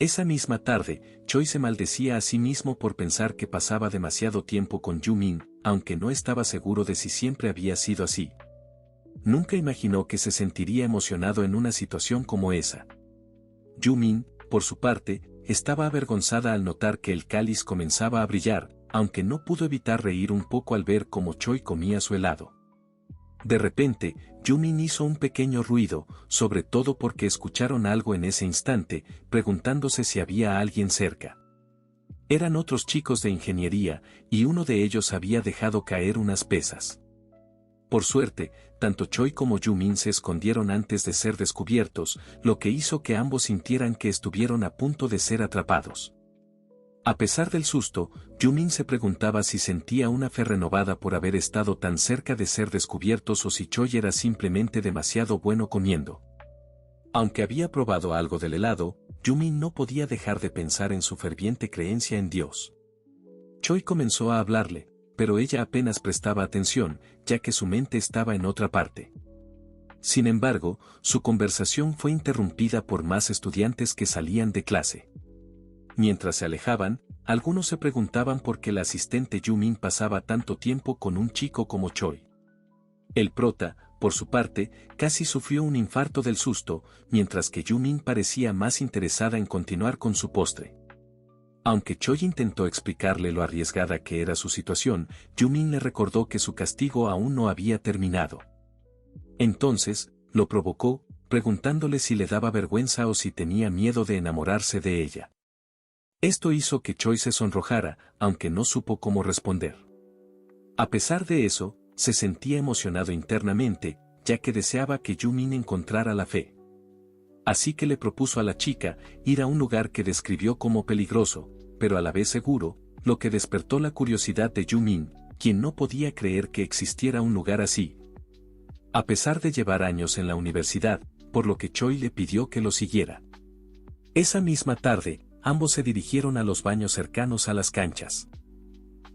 Esa misma tarde, Choi se maldecía a sí mismo por pensar que pasaba demasiado tiempo con Yu-min, aunque no estaba seguro de si siempre había sido así. Nunca imaginó que se sentiría emocionado en una situación como esa. Yu-min, por su parte, estaba avergonzada al notar que el cáliz comenzaba a brillar, aunque no pudo evitar reír un poco al ver cómo Choi comía su helado. De repente, Yu-min hizo un pequeño ruido, sobre todo porque escucharon algo en ese instante, preguntándose si había alguien cerca. Eran otros chicos de ingeniería, y uno de ellos había dejado caer unas pesas. Por suerte, tanto Choi como Yu-min se escondieron antes de ser descubiertos, lo que hizo que ambos sintieran que estuvieron a punto de ser atrapados. A pesar del susto, Yu-min se preguntaba si sentía una fe renovada por haber estado tan cerca de ser descubiertos o si Choi era simplemente demasiado bueno comiendo. Aunque había probado algo del helado, Yu-min no podía dejar de pensar en su ferviente creencia en Dios. Choi comenzó a hablarle, pero ella apenas prestaba atención, ya que su mente estaba en otra parte. Sin embargo, su conversación fue interrumpida por más estudiantes que salían de clase. Mientras se alejaban, algunos se preguntaban por qué la asistente Yu-min pasaba tanto tiempo con un chico como Choi. El prota, por su parte, casi sufrió un infarto del susto, mientras que Yu-min parecía más interesada en continuar con su postre. Aunque Choi intentó explicarle lo arriesgada que era su situación, Yu-min le recordó que su castigo aún no había terminado. Entonces, lo provocó, preguntándole si le daba vergüenza o si tenía miedo de enamorarse de ella. Esto hizo que Choi se sonrojara, aunque no supo cómo responder. A pesar de eso, se sentía emocionado internamente, ya que deseaba que Yu-min encontrara la fe. Así que le propuso a la chica ir a un lugar que describió como peligroso, pero a la vez seguro, lo que despertó la curiosidad de Yu-min, quien no podía creer que existiera un lugar así. A pesar de llevar años en la universidad, por lo que Choi le pidió que lo siguiera. Esa misma tarde, ambos se dirigieron a los baños cercanos a las canchas.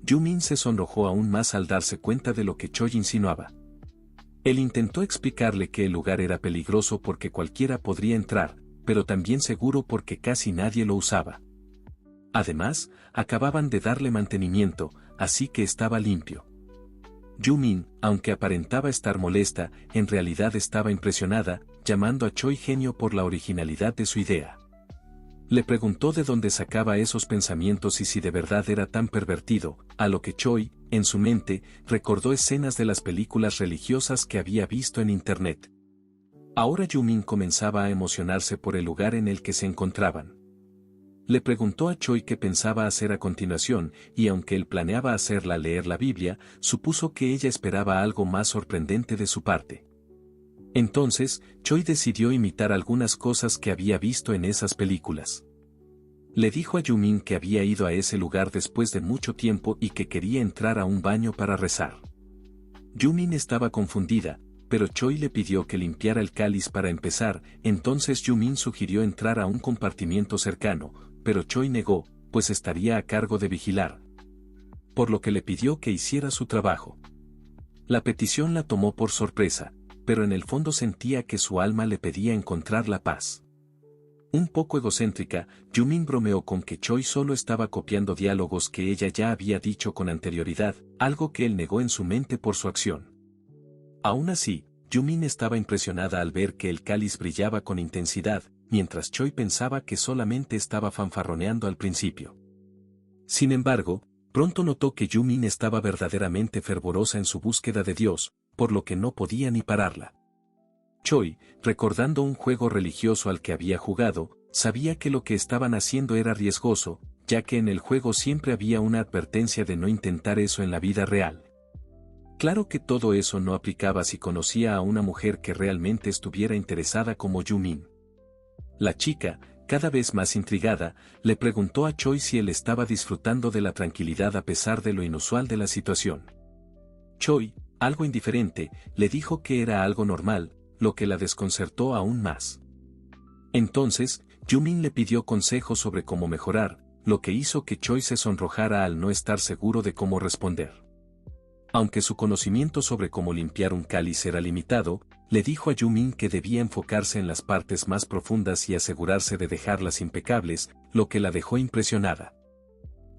Yu-min se sonrojó aún más al darse cuenta de lo que Choi insinuaba. Él intentó explicarle que el lugar era peligroso porque cualquiera podría entrar, pero también seguro porque casi nadie lo usaba. Además, acababan de darle mantenimiento, así que estaba limpio. Yu-min, aunque aparentaba estar molesta, en realidad estaba impresionada, llamando a Choi genio por la originalidad de su idea. Le preguntó de dónde sacaba esos pensamientos y si de verdad era tan pervertido, a lo que Choi, en su mente, recordó escenas de las películas religiosas que había visto en internet. Ahora Yu-min comenzaba a emocionarse por el lugar en el que se encontraban. Le preguntó a Choi qué pensaba hacer a continuación, y aunque él planeaba hacerla leer la Biblia, supuso que ella esperaba algo más sorprendente de su parte. Entonces, Choi decidió imitar algunas cosas que había visto en esas películas. Le dijo a Yu-min que había ido a ese lugar después de mucho tiempo y que quería entrar a un baño para rezar. Yu-min estaba confundida, pero Choi le pidió que limpiara el cáliz para empezar, entonces Yu-min sugirió entrar a un compartimiento cercano, pero Choi negó, pues estaría a cargo de vigilar. Por lo que le pidió que hiciera su trabajo. La petición la tomó por sorpresa, pero en el fondo sentía que su alma le pedía encontrar la paz. Un poco egocéntrica, Yu-min bromeó con que Choi solo estaba copiando diálogos que ella ya había dicho con anterioridad, algo que él negó en su mente por su acción. Aún así, Yu-min estaba impresionada al ver que el cáliz brillaba con intensidad, mientras Choi pensaba que solamente estaba fanfarroneando al principio. Sin embargo, pronto notó que Yu-min estaba verdaderamente fervorosa en su búsqueda de Dios, por lo que no podía ni pararla. Choi, recordando un juego religioso al que había jugado, sabía que lo que estaban haciendo era riesgoso, ya que en el juego siempre había una advertencia de no intentar eso en la vida real. Claro que todo eso no aplicaba si conocía a una mujer que realmente estuviera interesada como Yu-min. La chica, cada vez más intrigada, le preguntó a Choi si él estaba disfrutando de la tranquilidad a pesar de lo inusual de la situación. Choi, algo indiferente, le dijo que era algo normal, lo que la desconcertó aún más. Entonces, Yu-min le pidió consejos sobre cómo mejorar, lo que hizo que Choi se sonrojara al no estar seguro de cómo responder. Aunque su conocimiento sobre cómo limpiar un cáliz era limitado, le dijo a Yu-min que debía enfocarse en las partes más profundas y asegurarse de dejarlas impecables, lo que la dejó impresionada.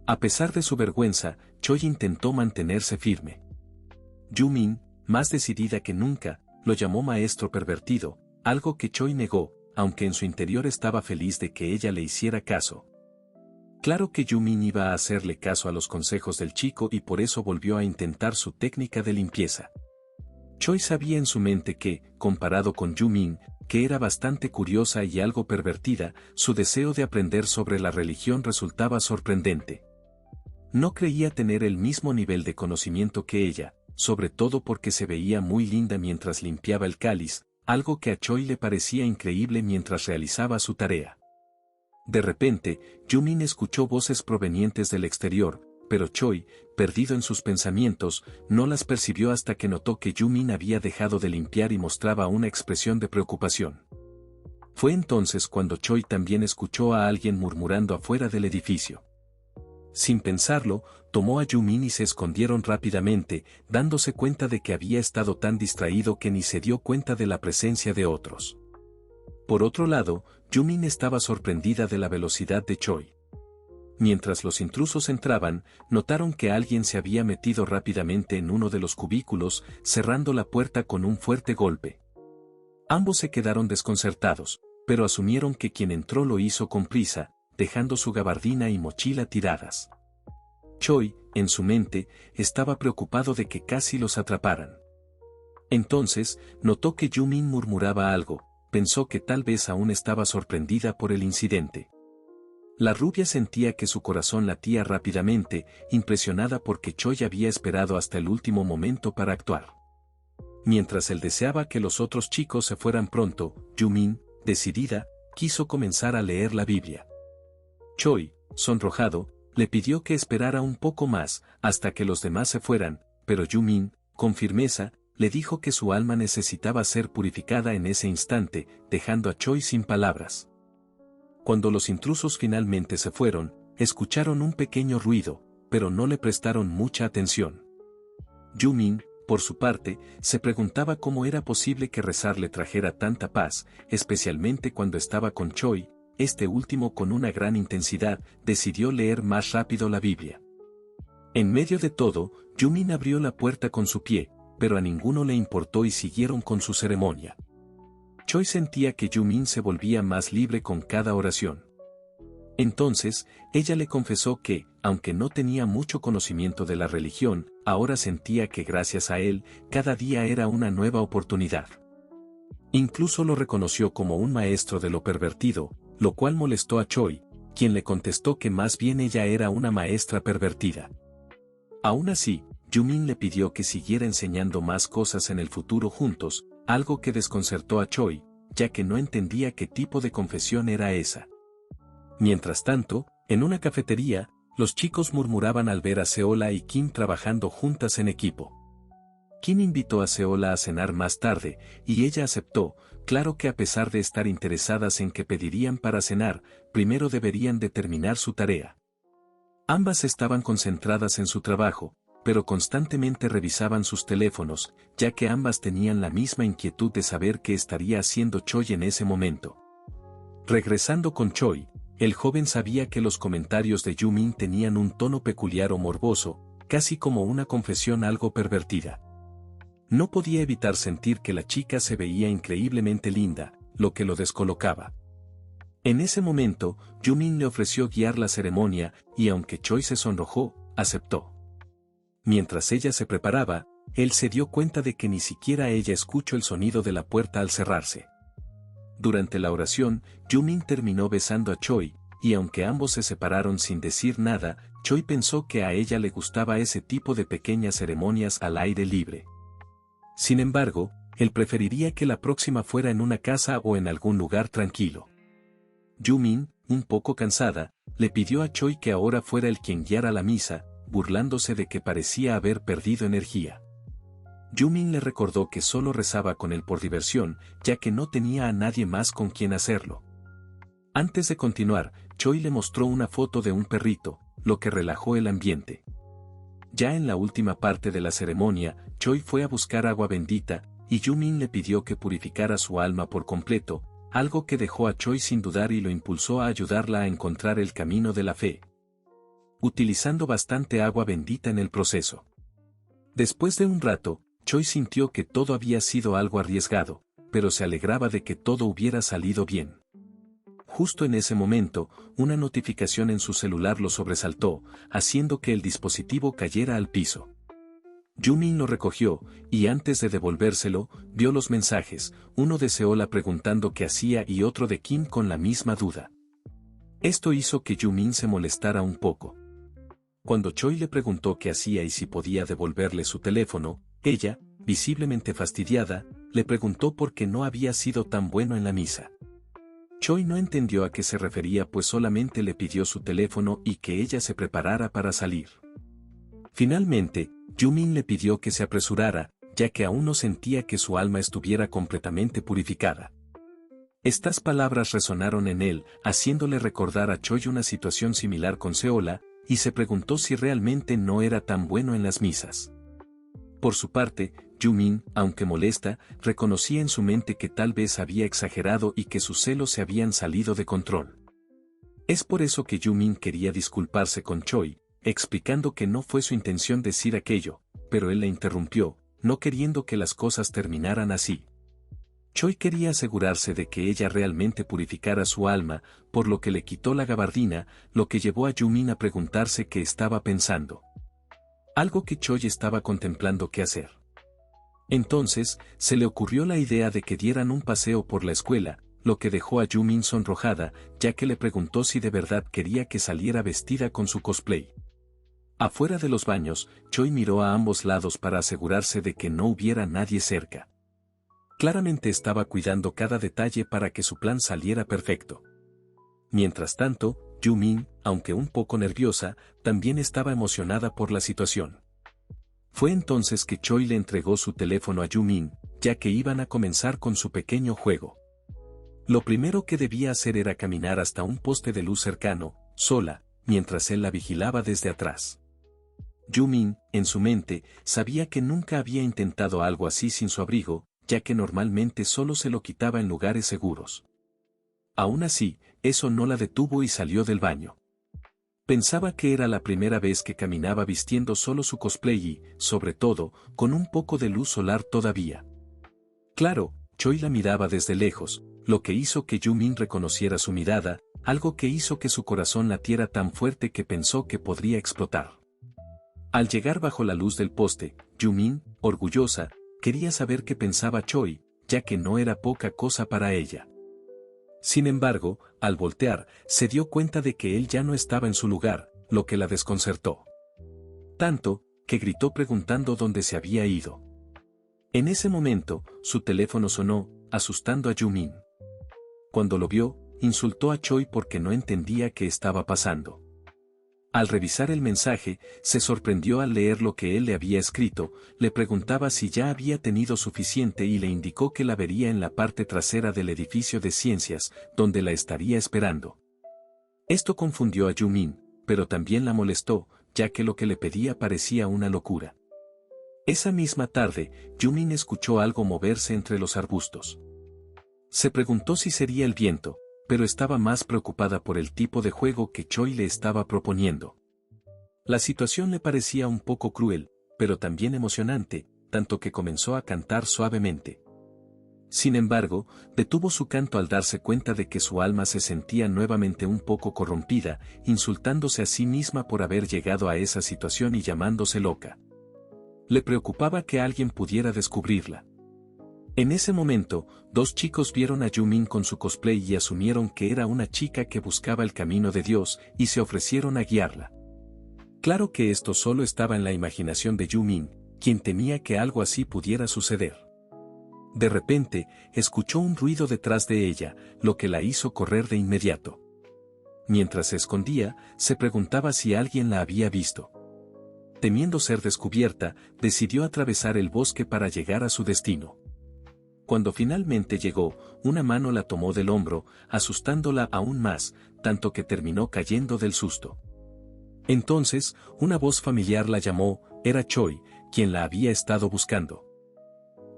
A pesar de su vergüenza, Choi intentó mantenerse firme. Yu-min, más decidida que nunca, lo llamó maestro pervertido, algo que Choi negó, aunque en su interior estaba feliz de que ella le hiciera caso. Claro que Yu-min iba a hacerle caso a los consejos del chico y por eso volvió a intentar su técnica de limpieza. Choi sabía en su mente que, comparado con Yu-min, que era bastante curiosa y algo pervertida, su deseo de aprender sobre la religión resultaba sorprendente. No creía tener el mismo nivel de conocimiento que ella, sobre todo porque se veía muy linda mientras limpiaba el cáliz, algo que a Choi le parecía increíble mientras realizaba su tarea. De repente, Yu-min escuchó voces provenientes del exterior, pero Choi, perdido en sus pensamientos, no las percibió hasta que notó que Yu-min había dejado de limpiar y mostraba una expresión de preocupación. Fue entonces cuando Choi también escuchó a alguien murmurando afuera del edificio. Sin pensarlo, tomó a Yu-min y se escondieron rápidamente, dándose cuenta de que había estado tan distraído que ni se dio cuenta de la presencia de otros. Por otro lado, Yu-min estaba sorprendida de la velocidad de Choi. Mientras los intrusos entraban, notaron que alguien se había metido rápidamente en uno de los cubículos, cerrando la puerta con un fuerte golpe. Ambos se quedaron desconcertados, pero asumieron que quien entró lo hizo con prisa, dejando su gabardina y mochila tiradas. Choi, en su mente, estaba preocupado de que casi los atraparan. Entonces, notó que Yu-min murmuraba algo, pensó que tal vez aún estaba sorprendida por el incidente. La rubia sentía que su corazón latía rápidamente, impresionada porque Choi había esperado hasta el último momento para actuar. Mientras él deseaba que los otros chicos se fueran pronto, Yu-min, decidida, quiso comenzar a leer la Biblia. Choi, sonrojado, le pidió que esperara un poco más, hasta que los demás se fueran, pero Yu-min, con firmeza, le dijo que su alma necesitaba ser purificada en ese instante, dejando a Choi sin palabras. Cuando los intrusos finalmente se fueron, escucharon un pequeño ruido, pero no le prestaron mucha atención. Yu-min, por su parte, se preguntaba cómo era posible que rezar le trajera tanta paz, especialmente cuando estaba con Choi. Este último, con una gran intensidad, decidió leer más rápido la Biblia. En medio de todo, Yu-min abrió la puerta con su pie, pero a ninguno le importó y siguieron con su ceremonia. Choi sentía que Yu-min se volvía más libre con cada oración. Entonces, ella le confesó que, aunque no tenía mucho conocimiento de la religión, ahora sentía que gracias a él, cada día era una nueva oportunidad. Incluso lo reconoció como un maestro de lo pervertido, lo cual molestó a Choi, quien le contestó que más bien ella era una maestra pervertida. Aún así, Yu-min le pidió que siguiera enseñando más cosas en el futuro juntos, algo que desconcertó a Choi, ya que no entendía qué tipo de confesión era esa. Mientras tanto, en una cafetería, los chicos murmuraban al ver a Seola y Kim trabajando juntas en equipo. Kim invitó a Seola a cenar más tarde, y ella aceptó, claro que a pesar de estar interesadas en qué pedirían para cenar, primero deberían de terminar su tarea. Ambas estaban concentradas en su trabajo, pero constantemente revisaban sus teléfonos, ya que ambas tenían la misma inquietud de saber qué estaría haciendo Choi en ese momento. Regresando con Choi, el joven sabía que los comentarios de Yu-min tenían un tono peculiar o morboso, casi como una confesión algo pervertida. No podía evitar sentir que la chica se veía increíblemente linda, lo que lo descolocaba. En ese momento, Yu-min le ofreció guiar la ceremonia, y aunque Choi se sonrojó, aceptó. Mientras ella se preparaba, él se dio cuenta de que ni siquiera ella escuchó el sonido de la puerta al cerrarse. Durante la oración, Yu-min terminó besando a Choi, y aunque ambos se separaron sin decir nada, Choi pensó que a ella le gustaba ese tipo de pequeñas ceremonias al aire libre. Sin embargo, él preferiría que la próxima fuera en una casa o en algún lugar tranquilo. Yu-min, un poco cansada, le pidió a Choi que ahora fuera el quien guiara la misa, burlándose de que parecía haber perdido energía. Yu-min le recordó que solo rezaba con él por diversión, ya que no tenía a nadie más con quien hacerlo. Antes de continuar, Choi le mostró una foto de un perrito, lo que relajó el ambiente. Ya en la última parte de la ceremonia, Choi fue a buscar agua bendita, y Yu-min le pidió que purificara su alma por completo, algo que dejó a Choi sin dudar y lo impulsó a ayudarla a encontrar el camino de la fe, utilizando bastante agua bendita en el proceso. Después de un rato, Choi sintió que todo había sido algo arriesgado, pero se alegraba de que todo hubiera salido bien. Justo en ese momento, una notificación en su celular lo sobresaltó, haciendo que el dispositivo cayera al piso. Yu-min lo recogió, y antes de devolvérselo, vio los mensajes, uno de Seola preguntando qué hacía y otro de Kim con la misma duda. Esto hizo que Yu-min se molestara un poco. Cuando Choi le preguntó qué hacía y si podía devolverle su teléfono, ella, visiblemente fastidiada, le preguntó por qué no había sido tan bueno en la misa. Choi no entendió a qué se refería pues solamente le pidió su teléfono y que ella se preparara para salir. Finalmente, Yu-min le pidió que se apresurara, ya que aún no sentía que su alma estuviera completamente purificada. Estas palabras resonaron en él, haciéndole recordar a Choi una situación similar con Seola, y se preguntó si realmente no era tan bueno en las misas. Por su parte, Yu-min, aunque molesta, reconocía en su mente que tal vez había exagerado y que sus celos se habían salido de control. Es por eso que Yu-min quería disculparse con Choi, explicando que no fue su intención decir aquello, pero él la interrumpió, no queriendo que las cosas terminaran así. Choi quería asegurarse de que ella realmente purificara su alma, por lo que le quitó la gabardina, lo que llevó a Yu-min a preguntarse qué estaba pensando. Algo que Choi estaba contemplando qué hacer. Entonces, se le ocurrió la idea de que dieran un paseo por la escuela, lo que dejó a Yu-min sonrojada, ya que le preguntó si de verdad quería que saliera vestida con su cosplay. Afuera de los baños, Choi miró a ambos lados para asegurarse de que no hubiera nadie cerca. Claramente estaba cuidando cada detalle para que su plan saliera perfecto. Mientras tanto, Yu-min, aunque un poco nerviosa, también estaba emocionada por la situación. Fue entonces que Choi le entregó su teléfono a Yu-min, ya que iban a comenzar con su pequeño juego. Lo primero que debía hacer era caminar hasta un poste de luz cercano, sola, mientras él la vigilaba desde atrás. Yu-min, en su mente, sabía que nunca había intentado algo así sin su abrigo, ya que normalmente solo se lo quitaba en lugares seguros. Aún así, eso no la detuvo y salió del baño. Pensaba que era la primera vez que caminaba vistiendo solo su cosplay y, sobre todo, con un poco de luz solar todavía. Claro, Choi la miraba desde lejos, lo que hizo que Yu-min reconociera su mirada, algo que hizo que su corazón latiera tan fuerte que pensó que podría explotar. Al llegar bajo la luz del poste, Yu-min, orgullosa, quería saber qué pensaba Choi, ya que no era poca cosa para ella. Sin embargo, al voltear, se dio cuenta de que él ya no estaba en su lugar, lo que la desconcertó. Tanto, que gritó preguntando dónde se había ido. En ese momento, su teléfono sonó, asustando a Yu-min. Cuando lo vio, insultó a Choi porque no entendía qué estaba pasando. Al revisar el mensaje, se sorprendió al leer lo que él le había escrito, le preguntaba si ya había tenido suficiente y le indicó que la vería en la parte trasera del edificio de ciencias, donde la estaría esperando. Esto confundió a Yu-min, pero también la molestó, ya que lo que le pedía parecía una locura. Esa misma tarde, Yu-min escuchó algo moverse entre los arbustos. Se preguntó si sería el viento, pero estaba más preocupada por el tipo de juego que Choi le estaba proponiendo. La situación le parecía un poco cruel, pero también emocionante, tanto que comenzó a cantar suavemente. Sin embargo, detuvo su canto al darse cuenta de que su alma se sentía nuevamente un poco corrompida, insultándose a sí misma por haber llegado a esa situación y llamándose loca. Le preocupaba que alguien pudiera descubrirla. En ese momento, dos chicos vieron a Yu-min con su cosplay y asumieron que era una chica que buscaba el camino de Dios y se ofrecieron a guiarla. Claro que esto solo estaba en la imaginación de Yu-min, quien temía que algo así pudiera suceder. De repente, escuchó un ruido detrás de ella, lo que la hizo correr de inmediato. Mientras se escondía, se preguntaba si alguien la había visto. Temiendo ser descubierta, decidió atravesar el bosque para llegar a su destino. Cuando finalmente llegó, una mano la tomó del hombro, asustándola aún más, tanto que terminó cayendo del susto. Entonces, una voz familiar la llamó, era Choi, quien la había estado buscando.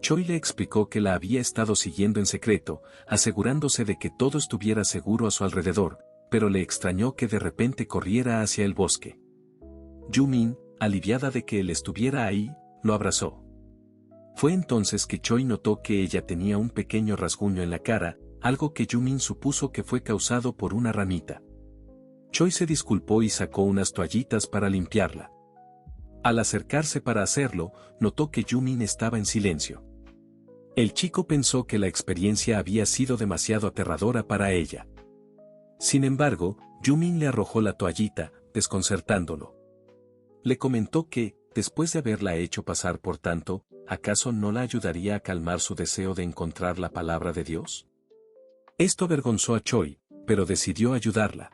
Choi le explicó que la había estado siguiendo en secreto, asegurándose de que todo estuviera seguro a su alrededor, pero le extrañó que de repente corriera hacia el bosque. Yu-min, aliviada de que él estuviera ahí, lo abrazó. Fue entonces que Choi notó que ella tenía un pequeño rasguño en la cara, algo que Yu-min supuso que fue causado por una ramita. Choi se disculpó y sacó unas toallitas para limpiarla. Al acercarse para hacerlo, notó que Yu-min estaba en silencio. El chico pensó que la experiencia había sido demasiado aterradora para ella. Sin embargo, Yu-min le arrojó la toallita, desconcertándolo. Le comentó que, después de haberla hecho pasar por tanto, ¿acaso no la ayudaría a calmar su deseo de encontrar la palabra de Dios? Esto avergonzó a Choi, pero decidió ayudarla.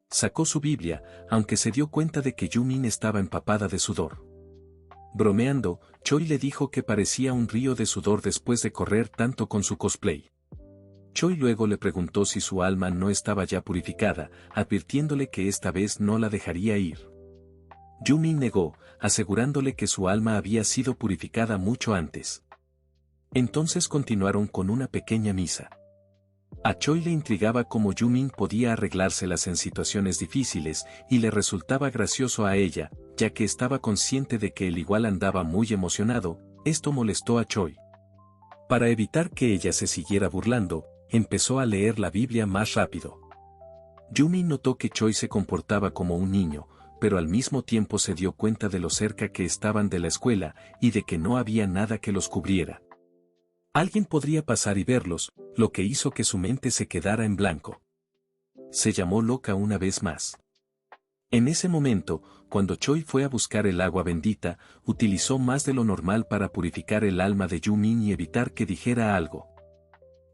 Sacó su Biblia, aunque se dio cuenta de que Yu-min estaba empapada de sudor. Bromeando, Choi le dijo que parecía un río de sudor después de correr tanto con su cosplay. Choi luego le preguntó si su alma no estaba ya purificada, advirtiéndole que esta vez no la dejaría ir. Yu-min negó, asegurándole que su alma había sido purificada mucho antes. Entonces continuaron con una pequeña misa. A Choi le intrigaba cómo Yu-min podía arreglárselas en situaciones difíciles, y le resultaba gracioso a ella, ya que estaba consciente de que él igual andaba muy emocionado. Esto molestó a Choi. Para evitar que ella se siguiera burlando, empezó a leer la Biblia más rápido. Yu-min notó que Choi se comportaba como un niño, pero al mismo tiempo se dio cuenta de lo cerca que estaban de la escuela, y de que no había nada que los cubriera. Alguien podría pasar y verlos, lo que hizo que su mente se quedara en blanco. Se llamó loca una vez más. En ese momento, cuando Choi fue a buscar el agua bendita, utilizó más de lo normal para purificar el alma de Yu-min y evitar que dijera algo.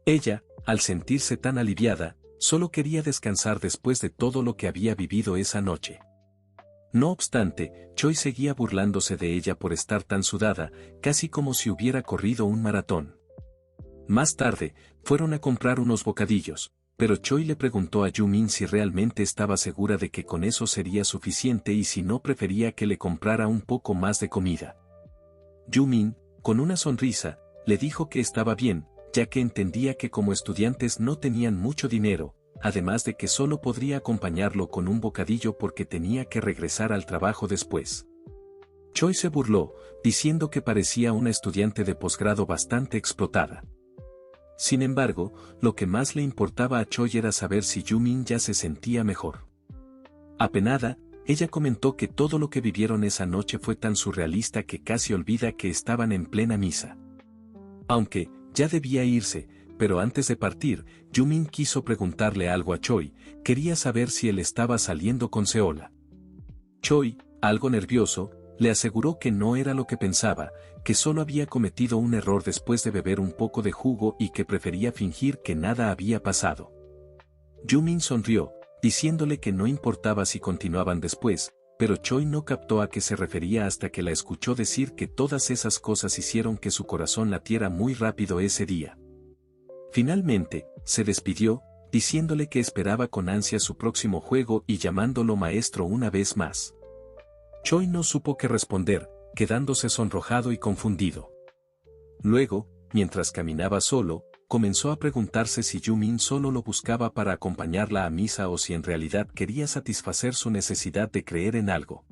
Ella, al sentirse tan aliviada, solo quería descansar después de todo lo que había vivido esa noche. No obstante, Choi seguía burlándose de ella por estar tan sudada, casi como si hubiera corrido un maratón. Más tarde, fueron a comprar unos bocadillos, pero Choi le preguntó a Yu-min si realmente estaba segura de que con eso sería suficiente y si no prefería que le comprara un poco más de comida. Yu-min, con una sonrisa, le dijo que estaba bien, ya que entendía que como estudiantes no tenían mucho dinero, además de que solo podría acompañarlo con un bocadillo porque tenía que regresar al trabajo después. Choi se burló, diciendo que parecía una estudiante de posgrado bastante explotada. Sin embargo, lo que más le importaba a Choi era saber si Yu-min ya se sentía mejor. Apenada, ella comentó que todo lo que vivieron esa noche fue tan surrealista que casi olvida que estaban en plena misa. Aunque, ya debía irse, pero antes de partir, Yu-min quiso preguntarle algo a Choi, quería saber si él estaba saliendo con Seola. Choi, algo nervioso, le aseguró que no era lo que pensaba, que solo había cometido un error después de beber un poco de jugo y que prefería fingir que nada había pasado. Yu-min sonrió, diciéndole que no importaba si continuaban después, pero Choi no captó a qué se refería hasta que la escuchó decir que todas esas cosas hicieron que su corazón latiera muy rápido ese día. Finalmente, se despidió, diciéndole que esperaba con ansia su próximo juego y llamándolo maestro una vez más. Choi no supo qué responder, quedándose sonrojado y confundido. Luego, mientras caminaba solo, comenzó a preguntarse si Yu-min solo lo buscaba para acompañarla a misa o si en realidad quería satisfacer su necesidad de creer en algo.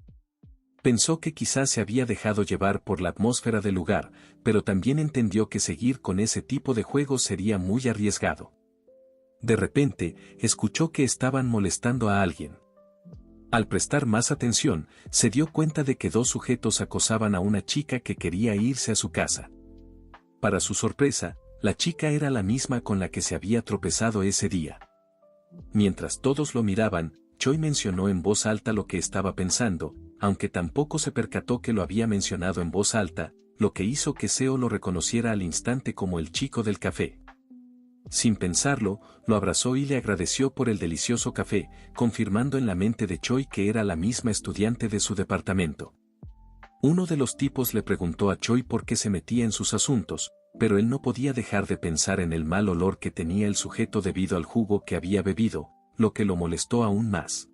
Pensó que quizás se había dejado llevar por la atmósfera del lugar, pero también entendió que seguir con ese tipo de juegos sería muy arriesgado. De repente, escuchó que estaban molestando a alguien. Al prestar más atención, se dio cuenta de que dos sujetos acosaban a una chica que quería irse a su casa. Para su sorpresa, la chica era la misma con la que se había tropezado ese día. Mientras todos lo miraban, Choi mencionó en voz alta lo que estaba pensando, aunque tampoco se percató que lo había mencionado en voz alta, lo que hizo que Seo lo reconociera al instante como el chico del café. Sin pensarlo, lo abrazó y le agradeció por el delicioso café, confirmando en la mente de Choi que era la misma estudiante de su departamento. Uno de los tipos le preguntó a Choi por qué se metía en sus asuntos, pero él no podía dejar de pensar en el mal olor que tenía el sujeto debido al jugo que había bebido, lo que lo molestó aún más.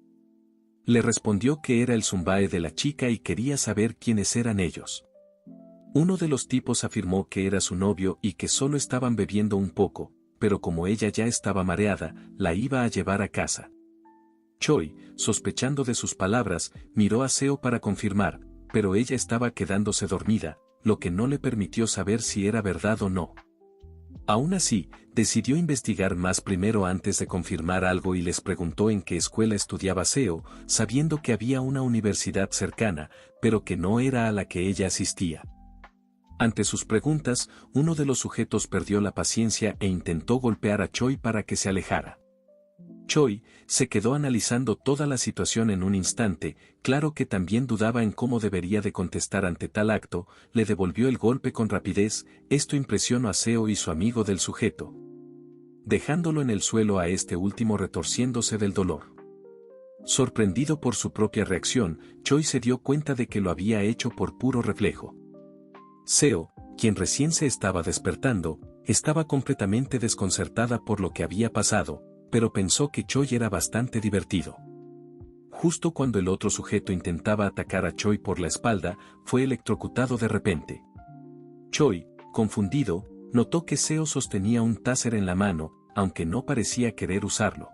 Le respondió que era el zumbae de la chica y quería saber quiénes eran ellos. Uno de los tipos afirmó que era su novio y que solo estaban bebiendo un poco, pero como ella ya estaba mareada, la iba a llevar a casa. Choi, sospechando de sus palabras, miró a Seo para confirmar, pero ella estaba quedándose dormida, lo que no le permitió saber si era verdad o no. Aún así, decidió investigar más primero antes de confirmar algo y les preguntó en qué escuela estudiaba Seo, sabiendo que había una universidad cercana, pero que no era a la que ella asistía. Ante sus preguntas, uno de los sujetos perdió la paciencia e intentó golpear a Choi para que se alejara. Choi se quedó analizando toda la situación en un instante, claro que también dudaba en cómo debería de contestar ante tal acto, le devolvió el golpe con rapidez, esto impresionó a Seo y su amigo del sujeto, dejándolo en el suelo a este último retorciéndose del dolor. Sorprendido por su propia reacción, Choi se dio cuenta de que lo había hecho por puro reflejo. Seo, quien recién se estaba despertando, estaba completamente desconcertada por lo que había pasado, pero pensó que Choi era bastante divertido. Justo cuando el otro sujeto intentaba atacar a Choi por la espalda, fue electrocutado de repente. Choi, confundido, notó que Seo sostenía un taser en la mano, aunque no parecía querer usarlo.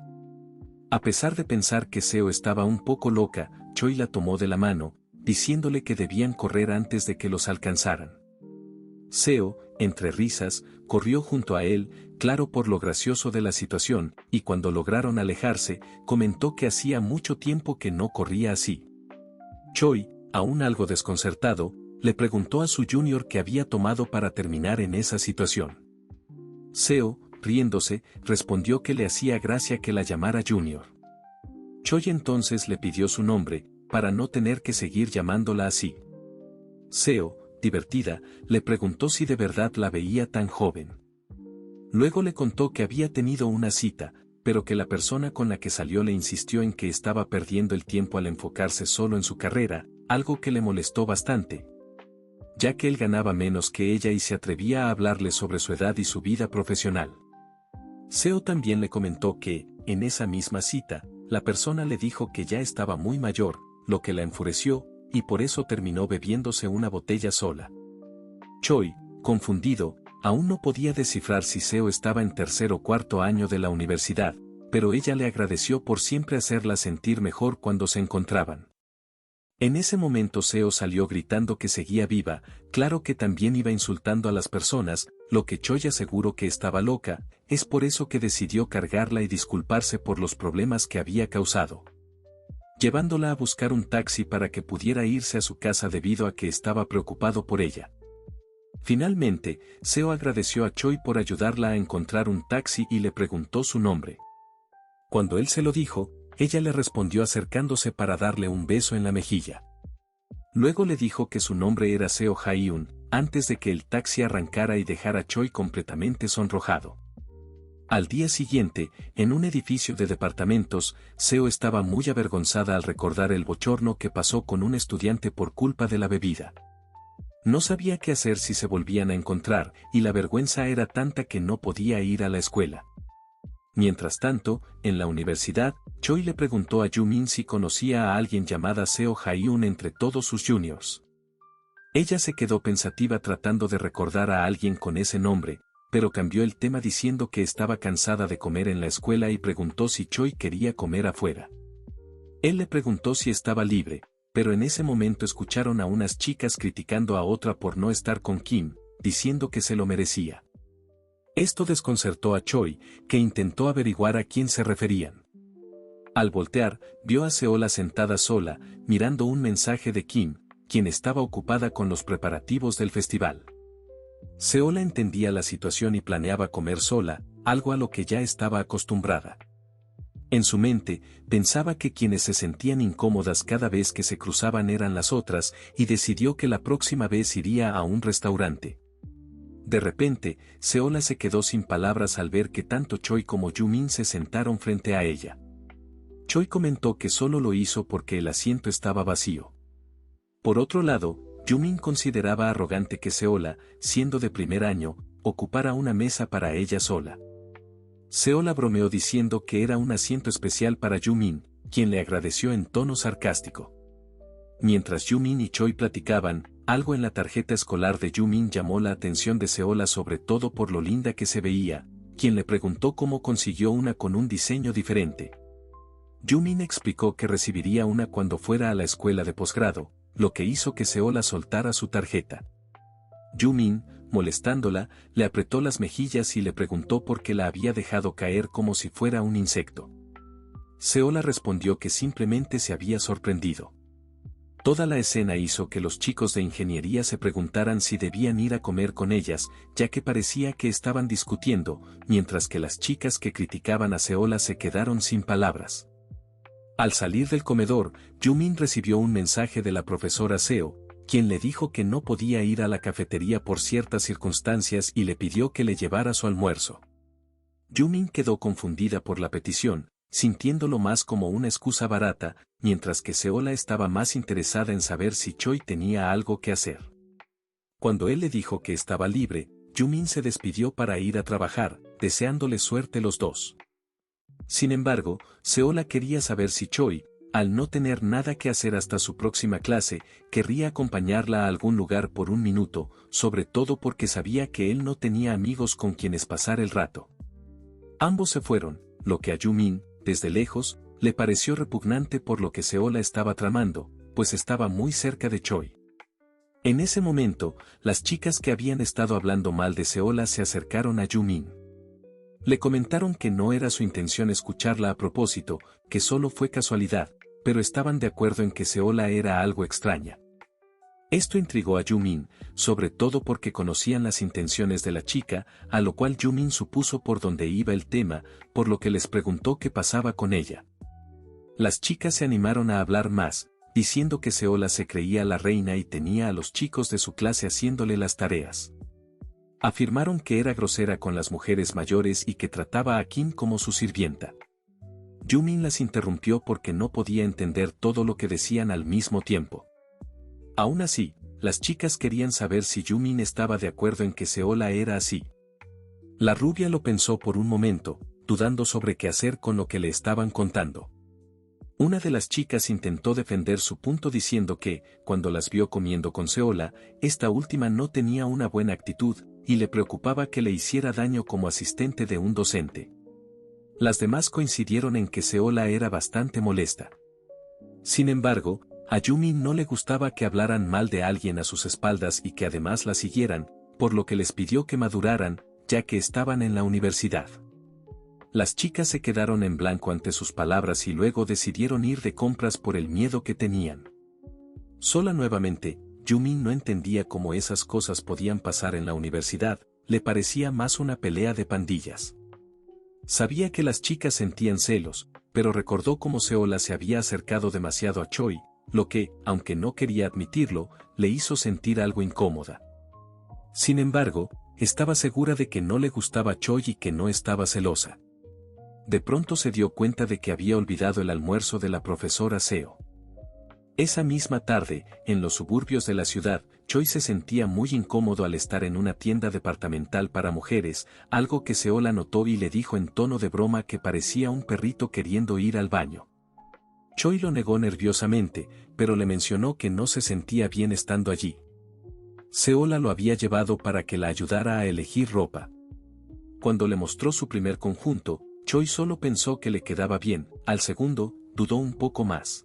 A pesar de pensar que Seo estaba un poco loca, Choi la tomó de la mano, diciéndole que debían correr antes de que los alcanzaran. Seo, entre risas, corrió junto a él, claro por lo gracioso de la situación, y cuando lograron alejarse, comentó que hacía mucho tiempo que no corría así. Choi, aún algo desconcertado, le preguntó a su junior qué había tomado para terminar en esa situación. Seo, riéndose, respondió que le hacía gracia que la llamara junior. Choi entonces le pidió su nombre, para no tener que seguir llamándola así. Seo, divertida, le preguntó si de verdad la veía tan joven. Luego le contó que había tenido una cita, pero que la persona con la que salió le insistió en que estaba perdiendo el tiempo al enfocarse solo en su carrera, algo que le molestó bastante, ya que él ganaba menos que ella y se atrevía a hablarle sobre su edad y su vida profesional. Seo también le comentó que, en esa misma cita, la persona le dijo que ya estaba muy mayor, lo que la enfureció, y por eso terminó bebiéndose una botella sola. Choi, confundido, aún no podía descifrar si Seo estaba en tercer o cuarto año de la universidad, pero ella le agradeció por siempre hacerla sentir mejor cuando se encontraban. En ese momento Seo salió gritando que seguía viva, claro que también iba insultando a las personas, lo que Choi aseguró que estaba loca, es por eso que decidió cargarla y disculparse por los problemas que había causado, llevándola a buscar un taxi para que pudiera irse a su casa debido a que estaba preocupado por ella. Finalmente, Seo agradeció a Choi por ayudarla a encontrar un taxi y le preguntó su nombre. Cuando él se lo dijo, ella le respondió acercándose para darle un beso en la mejilla. Luego le dijo que su nombre era Seo Hyun, antes de que el taxi arrancara y dejara a Choi completamente sonrojado. Al día siguiente, en un edificio de departamentos, Seo estaba muy avergonzada al recordar el bochorno que pasó con un estudiante por culpa de la bebida. No sabía qué hacer si se volvían a encontrar, y la vergüenza era tanta que no podía ir a la escuela. Mientras tanto, en la universidad, Choi le preguntó a Yumin si conocía a alguien llamada Seo Hyun entre todos sus juniors. Ella se quedó pensativa tratando de recordar a alguien con ese nombre, pero cambió el tema diciendo que estaba cansada de comer en la escuela y preguntó si Choi quería comer afuera. Él le preguntó si estaba libre, pero en ese momento escucharon a unas chicas criticando a otra por no estar con Kim, diciendo que se lo merecía. Esto desconcertó a Choi, que intentó averiguar a quién se referían. Al voltear, vio a Seola sentada sola, mirando un mensaje de Kim, quien estaba ocupada con los preparativos del festival. Seola entendía la situación y planeaba comer sola, algo a lo que ya estaba acostumbrada. En su mente, pensaba que quienes se sentían incómodas cada vez que se cruzaban eran las otras, y decidió que la próxima vez iría a un restaurante. De repente, Seola se quedó sin palabras al ver que tanto Choi como Yumin se sentaron frente a ella. Choi comentó que solo lo hizo porque el asiento estaba vacío. Por otro lado, Yumin consideraba arrogante que Seola, siendo de primer año, ocupara una mesa para ella sola. Seola bromeó diciendo que era un asiento especial para Yumin, quien le agradeció en tono sarcástico. Mientras Yu-min y Choi platicaban, algo en la tarjeta escolar de Yu-min llamó la atención de Seola, sobre todo por lo linda que se veía, quien le preguntó cómo consiguió una con un diseño diferente. Yu-min explicó que recibiría una cuando fuera a la escuela de posgrado, lo que hizo que Seola soltara su tarjeta. Yu-min, molestándola, le apretó las mejillas y le preguntó por qué la había dejado caer como si fuera un insecto. Seola respondió que simplemente se había sorprendido. Toda la escena hizo que los chicos de ingeniería se preguntaran si debían ir a comer con ellas, ya que parecía que estaban discutiendo, mientras que las chicas que criticaban a Seola se quedaron sin palabras. Al salir del comedor, Yu-min recibió un mensaje de la profesora Seo, quien le dijo que no podía ir a la cafetería por ciertas circunstancias y le pidió que le llevara su almuerzo. Yu-min quedó confundida por la petición, sintiéndolo más como una excusa barata, mientras que Seola estaba más interesada en saber si Choi tenía algo que hacer. Cuando él le dijo que estaba libre, Yu-min se despidió para ir a trabajar, deseándole suerte los dos. Sin embargo, Seola quería saber si Choi, al no tener nada que hacer hasta su próxima clase, querría acompañarla a algún lugar por un minuto, sobre todo porque sabía que él no tenía amigos con quienes pasar el rato. Ambos se fueron, lo que a Yu-min, desde lejos, le pareció repugnante por lo que Seola estaba tramando, pues estaba muy cerca de Choi. En ese momento, las chicas que habían estado hablando mal de Seola se acercaron a Yu-min. Le comentaron que no era su intención escucharla a propósito, que solo fue casualidad, pero estaban de acuerdo en que Seola era algo extraña. Esto intrigó a Yu-min, sobre todo porque conocían las intenciones de la chica, a lo cual Yu-min supuso por dónde iba el tema, por lo que les preguntó qué pasaba con ella. Las chicas se animaron a hablar más, diciendo que Seola se creía la reina y tenía a los chicos de su clase haciéndole las tareas. Afirmaron que era grosera con las mujeres mayores y que trataba a Kim como su sirvienta. Yu-min las interrumpió porque no podía entender todo lo que decían al mismo tiempo. Aún así, las chicas querían saber si Yu-min estaba de acuerdo en que Seola era así. La rubia lo pensó por un momento, dudando sobre qué hacer con lo que le estaban contando. Una de las chicas intentó defender su punto diciendo que, cuando las vio comiendo con Seola, esta última no tenía una buena actitud, y le preocupaba que le hiciera daño como asistente de un docente. Las demás coincidieron en que Seola era bastante molesta. Sin embargo, a Yu-min no le gustaba que hablaran mal de alguien a sus espaldas y que además la siguieran, por lo que les pidió que maduraran, ya que estaban en la universidad. Las chicas se quedaron en blanco ante sus palabras y luego decidieron ir de compras por el miedo que tenían. Sola nuevamente, Yu-min no entendía cómo esas cosas podían pasar en la universidad, le parecía más una pelea de pandillas. Sabía que las chicas sentían celos, pero recordó cómo Seola se había acercado demasiado a Choi, lo que, aunque no quería admitirlo, le hizo sentir algo incómoda. Sin embargo, estaba segura de que no le gustaba Choi y que no estaba celosa. De pronto se dio cuenta de que había olvidado el almuerzo de la profesora Seo. Esa misma tarde, en los suburbios de la ciudad, Choi se sentía muy incómodo al estar en una tienda departamental para mujeres, algo que Seola notó y le dijo en tono de broma que parecía un perrito queriendo ir al baño. Choi lo negó nerviosamente, pero le mencionó que no se sentía bien estando allí. Seola lo había llevado para que la ayudara a elegir ropa. Cuando le mostró su primer conjunto, Choi solo pensó que le quedaba bien, al segundo, dudó un poco más.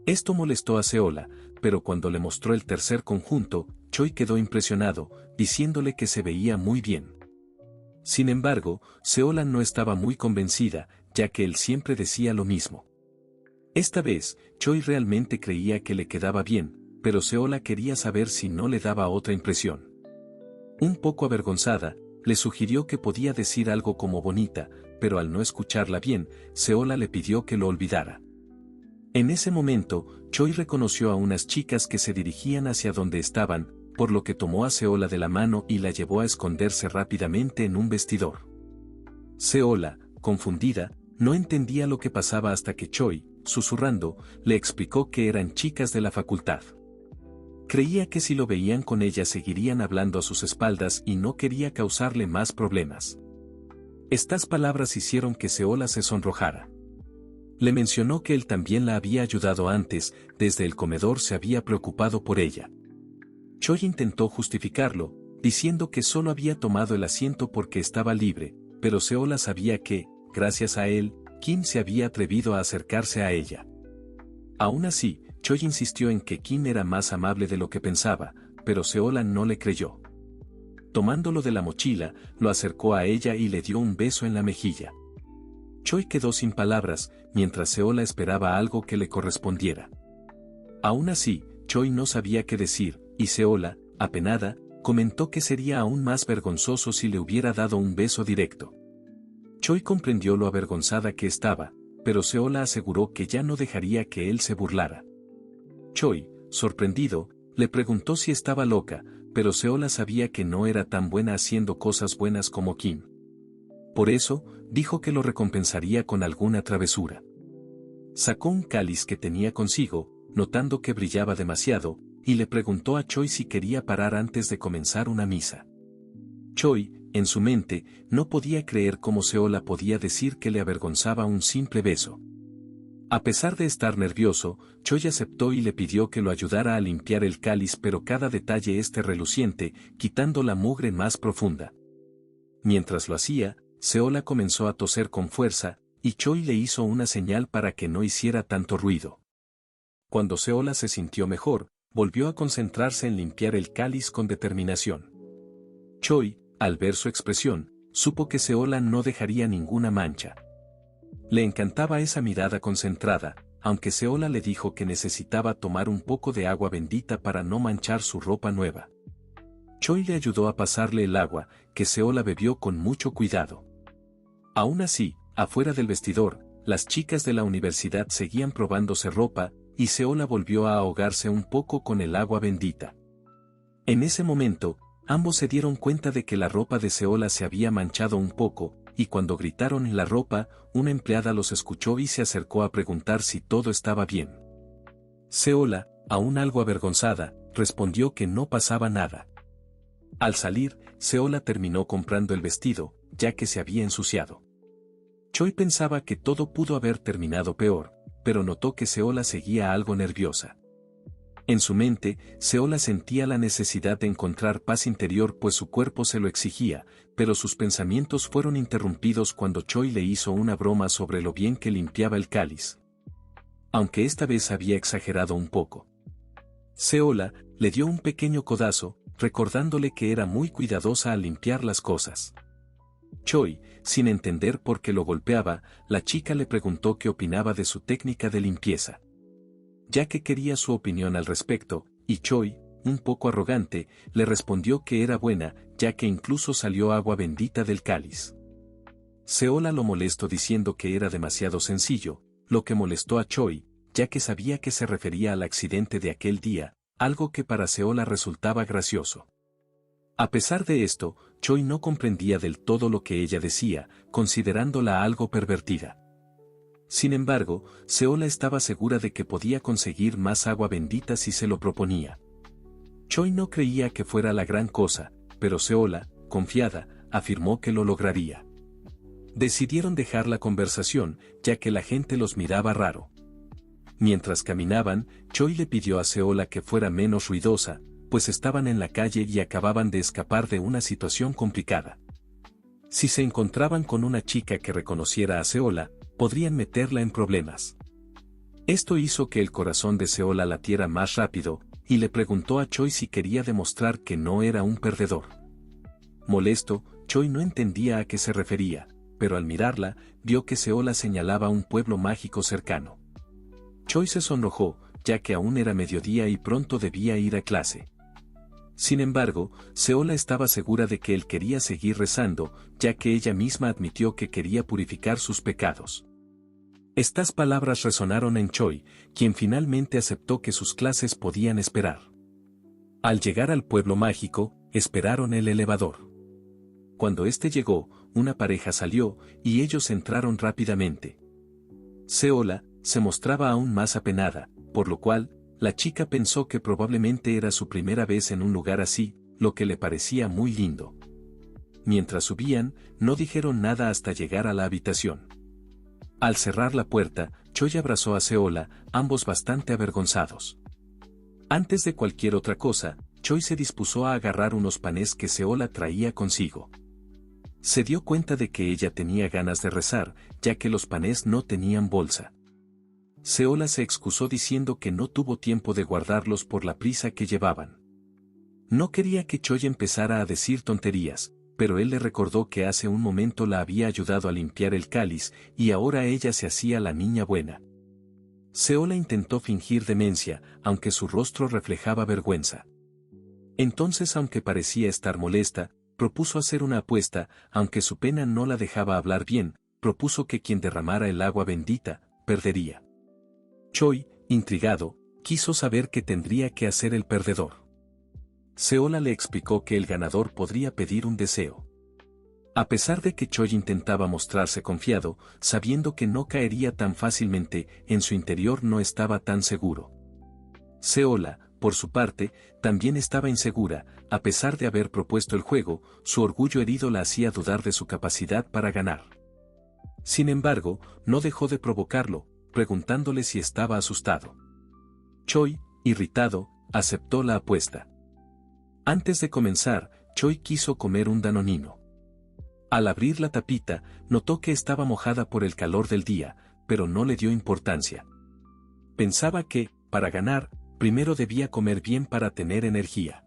Esto molestó a Seola, pero cuando le mostró el tercer conjunto, Choi quedó impresionado, diciéndole que se veía muy bien. Sin embargo, Seola no estaba muy convencida, ya que él siempre decía lo mismo. Esta vez, Choi realmente creía que le quedaba bien, pero Seola quería saber si no le daba otra impresión. Un poco avergonzada, le sugirió que podía decir algo como bonita, pero al no escucharla bien, Seola le pidió que lo olvidara. En ese momento, Choi reconoció a unas chicas que se dirigían hacia donde estaban, por lo que tomó a Seola de la mano y la llevó a esconderse rápidamente en un vestidor. Seola, confundida, no entendía lo que pasaba hasta que Choi, susurrando, le explicó que eran chicas de la facultad. Creía que si lo veían con ella seguirían hablando a sus espaldas y no quería causarle más problemas. Estas palabras hicieron que Seola se sonrojara. Le mencionó que él también la había ayudado antes, desde el comedor se había preocupado por ella. Choi intentó justificarlo, diciendo que solo había tomado el asiento porque estaba libre, pero Seola sabía que, gracias a él, Kim se había atrevido a acercarse a ella. Aún así, Choi insistió en que Kim era más amable de lo que pensaba, pero Seola no le creyó. Tomándolo de la mochila, lo acercó a ella y le dio un beso en la mejilla. Choi quedó sin palabras, mientras Seola esperaba algo que le correspondiera. Aún así, Choi no sabía qué decir, y Seola, apenada, comentó que sería aún más vergonzoso si le hubiera dado un beso directo. Choi comprendió lo avergonzada que estaba, pero Seola aseguró que ya no dejaría que él se burlara. Choi, sorprendido, le preguntó si estaba loca, pero Seola sabía que no era tan buena haciendo cosas buenas como Kim. Por eso, dijo que lo recompensaría con alguna travesura. Sacó un cáliz que tenía consigo, notando que brillaba demasiado, y le preguntó a Choi si quería parar antes de comenzar una misa. Choi, en su mente, no podía creer cómo Seola podía decir que le avergonzaba un simple beso. A pesar de estar nervioso, Choi aceptó y le pidió que lo ayudara a limpiar el cáliz, pero cada detalle reluciente, quitando la mugre más profunda. Mientras lo hacía, Seola comenzó a toser con fuerza, y Choi le hizo una señal para que no hiciera tanto ruido. Cuando Seola se sintió mejor, volvió a concentrarse en limpiar el cáliz con determinación. Choi, al ver su expresión, supo que Seola no dejaría ninguna mancha. Le encantaba esa mirada concentrada, aunque Seola le dijo que necesitaba tomar un poco de agua bendita para no manchar su ropa nueva. Choi le ayudó a pasarle el agua, que Seola bebió con mucho cuidado. Aún así, afuera del vestidor, las chicas de la universidad seguían probándose ropa, y Seola volvió a ahogarse un poco con el agua bendita. En ese momento, ambos se dieron cuenta de que la ropa de Seola se había manchado un poco, y cuando gritaron en la ropa, una empleada los escuchó y se acercó a preguntar si todo estaba bien. Seola, aún algo avergonzada, respondió que no pasaba nada. Al salir, Seola terminó comprando el vestido, ya que se había ensuciado. Choi pensaba que todo pudo haber terminado peor, pero notó que Seola seguía algo nerviosa. En su mente, Seola sentía la necesidad de encontrar paz interior pues su cuerpo se lo exigía, pero sus pensamientos fueron interrumpidos cuando Choi le hizo una broma sobre lo bien que limpiaba el cáliz. Aunque esta vez había exagerado un poco. Seola le dio un pequeño codazo, recordándole que era muy cuidadosa al limpiar las cosas. Choi, sin entender por qué lo golpeaba, la chica le preguntó qué opinaba de su técnica de limpieza. Ya que quería su opinión al respecto, y Choi, un poco arrogante, le respondió que era buena, ya que incluso salió agua bendita del cáliz. Seola lo molestó diciendo que era demasiado sencillo, lo que molestó a Choi, ya que sabía que se refería al accidente de aquel día, algo que para Seola resultaba gracioso. A pesar de esto, Choi no comprendía del todo lo que ella decía, considerándola algo pervertida. Sin embargo, Seola estaba segura de que podía conseguir más agua bendita si se lo proponía. Choi no creía que fuera la gran cosa, pero Seola, confiada, afirmó que lo lograría. Decidieron dejar la conversación, ya que la gente los miraba raro. Mientras caminaban, Choi le pidió a Seola que fuera menos ruidosa, pues estaban en la calle y acababan de escapar de una situación complicada. Si se encontraban con una chica que reconociera a Seola, podrían meterla en problemas. Esto hizo que el corazón de Seola latiera más rápido, y le preguntó a Choi si quería demostrar que no era un perdedor. Molesto, Choi no entendía a qué se refería, pero al mirarla, vio que Seola señalaba un pueblo mágico cercano. Choi se sonrojó, ya que aún era mediodía y pronto debía ir a clase. Sin embargo, Seola estaba segura de que él quería seguir rezando, ya que ella misma admitió que quería purificar sus pecados. Estas palabras resonaron en Choi, quien finalmente aceptó que sus clases podían esperar. Al llegar al pueblo mágico, esperaron el elevador. Cuando este llegó, una pareja salió, y ellos entraron rápidamente. Seola se mostraba aún más apenada, por lo cual, la chica pensó que probablemente era su primera vez en un lugar así, lo que le parecía muy lindo. Mientras subían, no dijeron nada hasta llegar a la habitación. Al cerrar la puerta, Choi abrazó a Seola, ambos bastante avergonzados. Antes de cualquier otra cosa, Choi se dispuso a agarrar unos panes que Seola traía consigo. Se dio cuenta de que ella tenía ganas de rezar, ya que los panes no tenían bolsa. Seola se excusó diciendo que no tuvo tiempo de guardarlos por la prisa que llevaban. No quería que Choi empezara a decir tonterías, pero él le recordó que hace un momento la había ayudado a limpiar el cáliz y ahora ella se hacía la niña buena. Seola intentó fingir demencia, aunque su rostro reflejaba vergüenza. Entonces, aunque parecía estar molesta, propuso hacer una apuesta, aunque su pena no la dejaba hablar bien, propuso que quien derramara el agua bendita, perdería. Choi, intrigado, quiso saber qué tendría que hacer el perdedor. Seola le explicó que el ganador podría pedir un deseo. A pesar de que Choi intentaba mostrarse confiado, sabiendo que no caería tan fácilmente, en su interior no estaba tan seguro. Seola, por su parte, también estaba insegura, a pesar de haber propuesto el juego, su orgullo herido la hacía dudar de su capacidad para ganar. Sin embargo, no dejó de provocarlo, preguntándole si estaba asustado. Choi, irritado, aceptó la apuesta. Antes de comenzar, Choi quiso comer un danonino. Al abrir la tapita, notó que estaba mojada por el calor del día, pero no le dio importancia. Pensaba que, para ganar, primero debía comer bien para tener energía.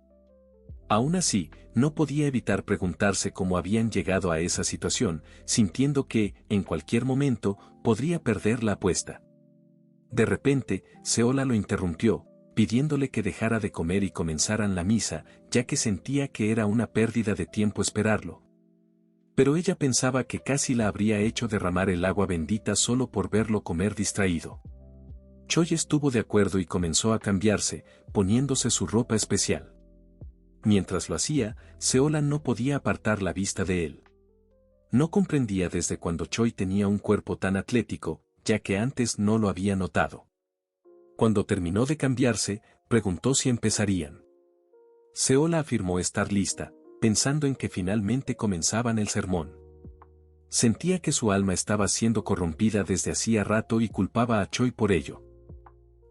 Aún así, no podía evitar preguntarse cómo habían llegado a esa situación, sintiendo que, en cualquier momento, podría perder la apuesta. De repente, Seola lo interrumpió, pidiéndole que dejara de comer y comenzaran la misa, ya que sentía que era una pérdida de tiempo esperarlo. Pero ella pensaba que casi la habría hecho derramar el agua bendita solo por verlo comer distraído. Choi estuvo de acuerdo y comenzó a cambiarse, poniéndose su ropa especial. Mientras lo hacía, Seola no podía apartar la vista de él. No comprendía desde cuándo Choi tenía un cuerpo tan atlético, ya que antes no lo había notado. Cuando terminó de cambiarse, preguntó si empezarían. Seola afirmó estar lista, pensando en que finalmente comenzaban el sermón. Sentía que su alma estaba siendo corrompida desde hacía rato y culpaba a Choi por ello.